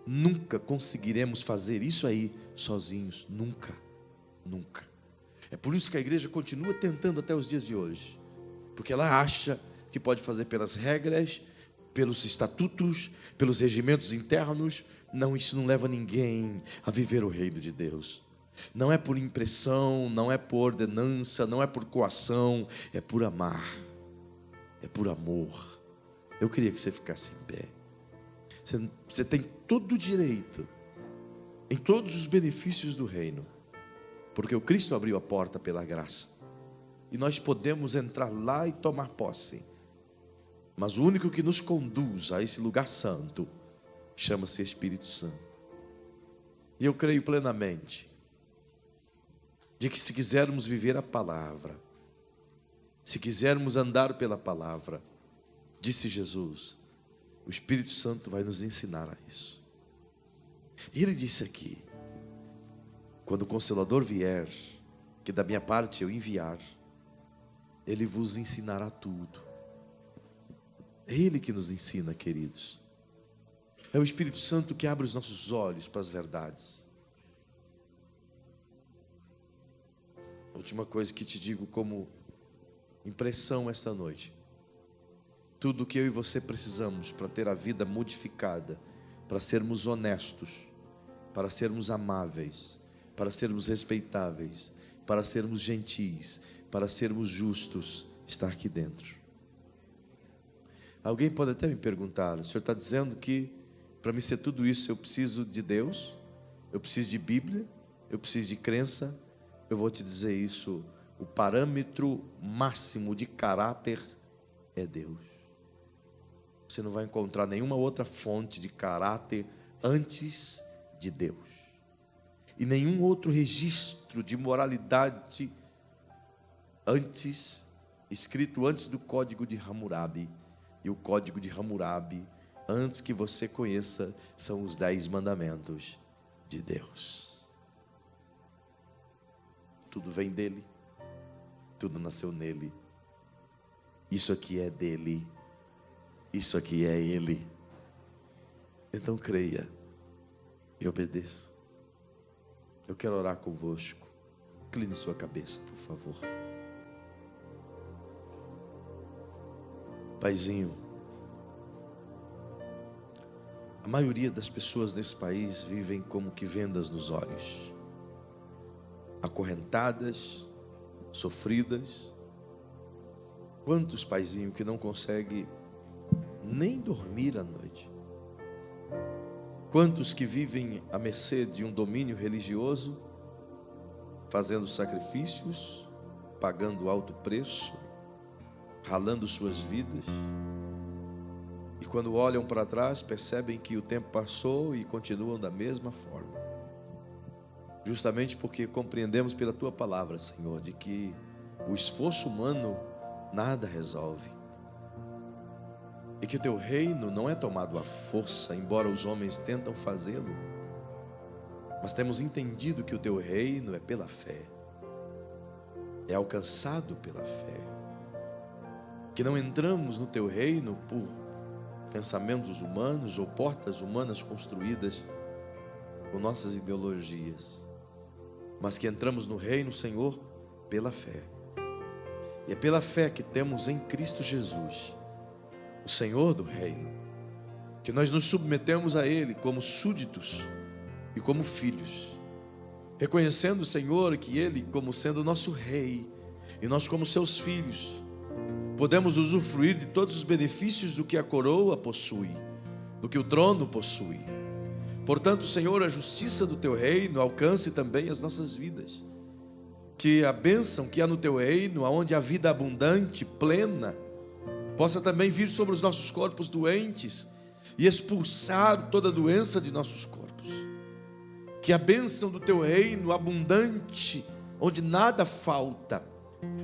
Nunca conseguiremos fazer isso aí sozinhos, nunca, nunca. É por isso que a igreja continua tentando até os dias de hoje, porque ela acha que pode fazer pelas regras, pelos estatutos, pelos regimentos internos. Não, isso não leva ninguém a viver o reino de Deus. Não é por impressão, não é por ordenança, não é por coação, é por amar, é por amor. Eu queria que você ficasse em pé. Você tem todo o direito em todos os benefícios do reino, porque o Cristo abriu a porta pela graça, e nós podemos entrar lá e tomar posse. Mas o único que nos conduz a esse lugar santo chama-se Espírito Santo. E eu creio plenamente de que se quisermos viver a palavra, se quisermos andar pela palavra, disse Jesus, o Espírito Santo vai nos ensinar a isso. E ele disse aqui: quando o Consolador vier, que da minha parte eu enviar, ele vos ensinará tudo. É ele que nos ensina, queridos. É o Espírito Santo que abre os nossos olhos para as verdades. A última coisa que te digo como impressão esta noite: tudo que eu e você precisamos para ter a vida modificada, para sermos honestos, para sermos amáveis, para sermos respeitáveis, para sermos gentis, para sermos justos, está aqui dentro. Alguém pode até me perguntar: o senhor está dizendo que para me ser tudo isso eu preciso de Deus, eu preciso de Bíblia, eu preciso de crença? Eu vou te dizer isso: o parâmetro máximo de caráter é Deus. Você não vai encontrar nenhuma outra fonte de caráter antes de Deus, e nenhum outro registro de moralidade escrito antes do código de Hammurabi. E o código de Hammurabi, antes que você conheça, são os 10 mandamentos de Deus. Tudo vem dele, tudo nasceu nele. Isso aqui é dele, isso aqui é ele. Então creia e obedeça. Eu quero orar convosco. Incline sua cabeça, por favor. Paizinho, a maioria das pessoas desse país vivem como que vendas nos olhos, acorrentadas, sofridas. Quantos, Paizinho, que não conseguem nem dormir à noite? Quantos que vivem à mercê de um domínio religioso, fazendo sacrifícios, pagando alto preço, ralando suas vidas, e quando olham para trás percebem que o tempo passou e continuam da mesma forma, justamente porque compreendemos pela Tua palavra, Senhor, de que o esforço humano nada resolve, e que o Teu reino não é tomado à força, embora os homens tentam fazê-lo, mas temos entendido que o Teu reino é pela fé, é alcançado pela fé, que não entramos no Teu reino por pensamentos humanos ou portas humanas construídas com nossas ideologias, mas que entramos no reino, Senhor, pela fé. E é pela fé que temos em Cristo Jesus, o Senhor do reino, que nós nos submetemos a Ele como súditos e como filhos, reconhecendo, Senhor, que Ele, como sendo nosso Rei, e nós como seus filhos, podemos usufruir de todos os benefícios do que a coroa possui, do que o trono possui. Portanto, Senhor, a justiça do Teu reino alcance também as nossas vidas, que a bênção que há no Teu reino, aonde a vida abundante, plena, possa também vir sobre os nossos corpos doentes e expulsar toda doença de nossos corpos. Que a bênção do Teu reino abundante, onde nada falta,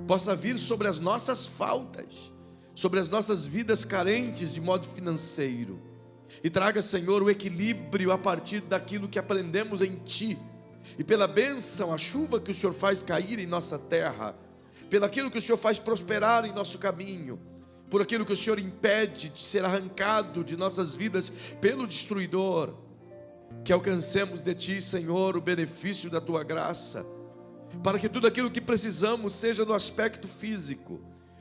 possa vir sobre as nossas faltas, sobre as nossas vidas carentes de modo financeiro, e traga, Senhor, o equilíbrio a partir daquilo que aprendemos em Ti, e pela bênção, a chuva que o Senhor faz cair em nossa terra, pelaquilo que o Senhor faz prosperar em nosso caminho, por aquilo que o Senhor impede de ser arrancado de nossas vidas pelo destruidor, que alcancemos de Ti, Senhor, o benefício da Tua graça, para que tudo aquilo que precisamos, seja no aspecto físico,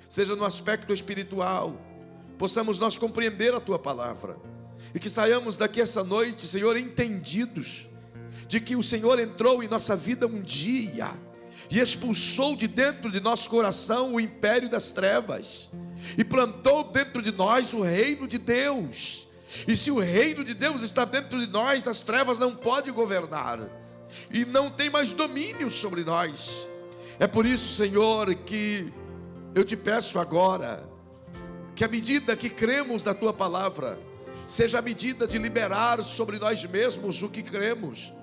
seja no aspecto espiritual, possamos nós compreender a Tua palavra, e que saiamos daqui essa noite, Senhor, entendidos de que o Senhor entrou em nossa vida um dia e expulsou de dentro de nosso coração o império das trevas e plantou dentro de nós o reino de Deus. E se o reino de Deus está dentro de nós, as trevas não podem governar e não tem mais domínio sobre nós. É por isso, Senhor, que eu te peço agora, que a medida que cremos na Tua palavra, seja a medida de liberar sobre nós mesmos o que cremos,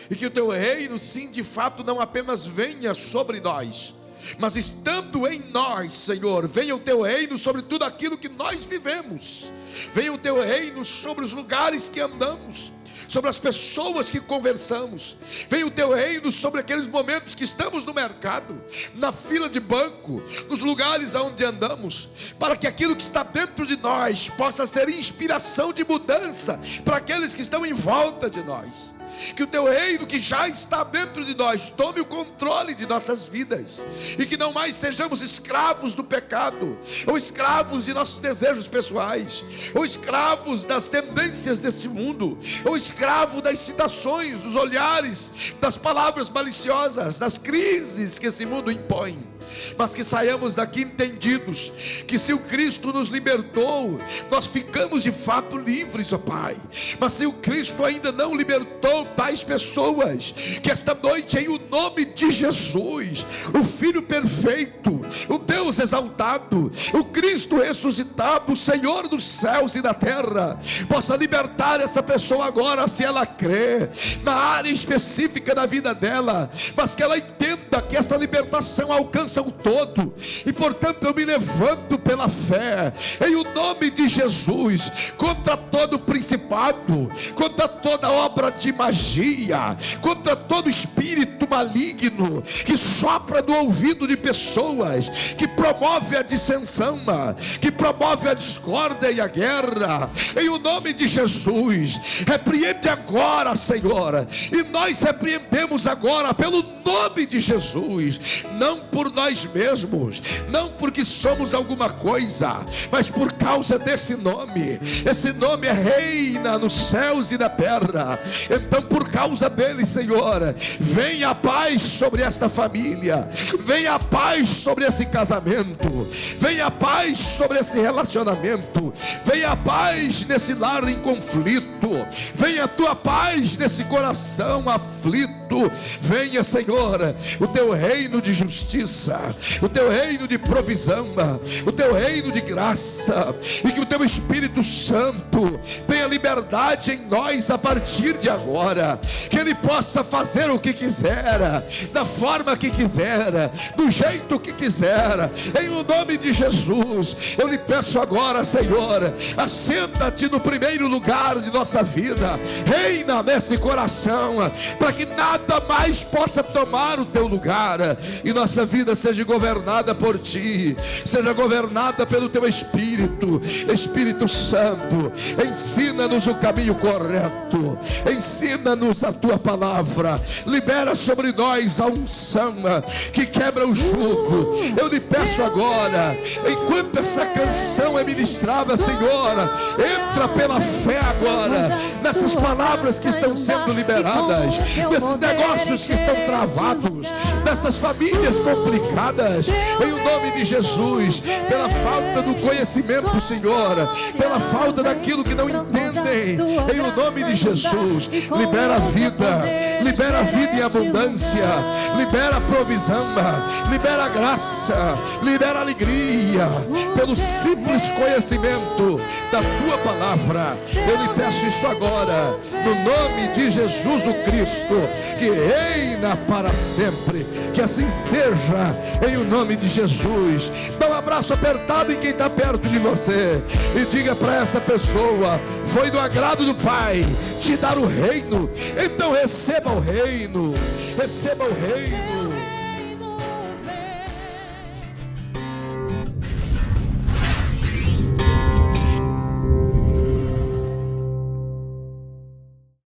e que o Teu reino, sim, de fato, não apenas venha sobre nós, mas estando em nós, Senhor, venha o Teu reino sobre tudo aquilo que nós vivemos, venha o Teu reino sobre os lugares que andamos, sobre as pessoas que conversamos, venha o Teu reino sobre aqueles momentos que estamos no mercado, na fila de banco, nos lugares aonde andamos, para que aquilo que está dentro de nós possa ser inspiração de mudança para aqueles que estão em volta de nós. que o teu reino que já está dentro de nós tome o controle de nossas vidas, e que não mais sejamos escravos do pecado, ou escravos de nossos desejos pessoais, ou escravos das tendências deste mundo, ou escravo das citações, dos olhares, das palavras maliciosas, das crises que esse mundo impõe. Mas que saiamos daqui entendidos que se o Cristo nos libertou, nós ficamos de fato livres, ó Pai. Mas se o Cristo ainda não libertou tais pessoas, que esta noite, em o nome de Jesus, o Filho perfeito, o Deus exaltado, o Cristo ressuscitado, o Senhor dos céus e da terra, possa libertar essa pessoa agora, se ela crê, na área específica da vida dela, mas que ela entenda que essa libertação alcança o todo, e portanto eu me levanto pela fé, em o nome de Jesus, contra todo principado, contra toda obra de magia, contra todo espírito maligno, que sopra no ouvido de pessoas, que promove a dissensão, que promove a discórdia e a guerra, em o nome de Jesus, repreende agora, Senhor, e nós repreendemos agora, pelo nome de Jesus, não por nós mesmos, não porque somos alguma coisa, mas por causa desse nome. Esse nome reina nos céus e na terra. Então, por causa dele, Senhor, venha a paz sobre esta família, venha a paz sobre esse casamento, venha a paz sobre esse relacionamento, venha a paz nesse lar em conflito, venha a tua paz nesse coração aflito. Venha, Senhor, o teu reino de justiça, o teu reino de provisão, o teu reino de graça, e que o teu Espírito Santo tenha liberdade em nós a partir de agora, que ele possa fazer o que quiser, da forma que quiser, do jeito que quiser, em o nome de Jesus. Eu lhe peço agora, Senhor, assenta-te no primeiro lugar de nossa vida, reina nesse coração, para que nada mais possa tomar o teu lugar, e nossa vida seja governada por ti, seja governada pelo teu Espírito. Espírito Santo, ensina-nos o caminho correto, ensina-nos a tua palavra, libera sobre nós a unção que quebra o jugo. Eu lhe peço agora, enquanto essa canção é ministrada, Senhor, entra pela fé agora nessas palavras que estão sendo liberadas, nesses negócios que estão travados, nessas famílias complicadas, em o nome de Jesus, pela falta do conhecimento, Senhor, pela falta daquilo que não entendem, em o nome de Jesus, libera a vida em abundância, libera a provisão, libera a graça, libera a alegria, pelo simples conhecimento da tua palavra. Eu lhe peço isso agora, no nome de Jesus o Cristo, que reina para sempre. Que assim seja, em o nome de Jesus. Dá um abraço apertado em quem está perto de você e diga para essa pessoa: foi do agrado do Pai te dar o reino, então receba o reino, receba o reino.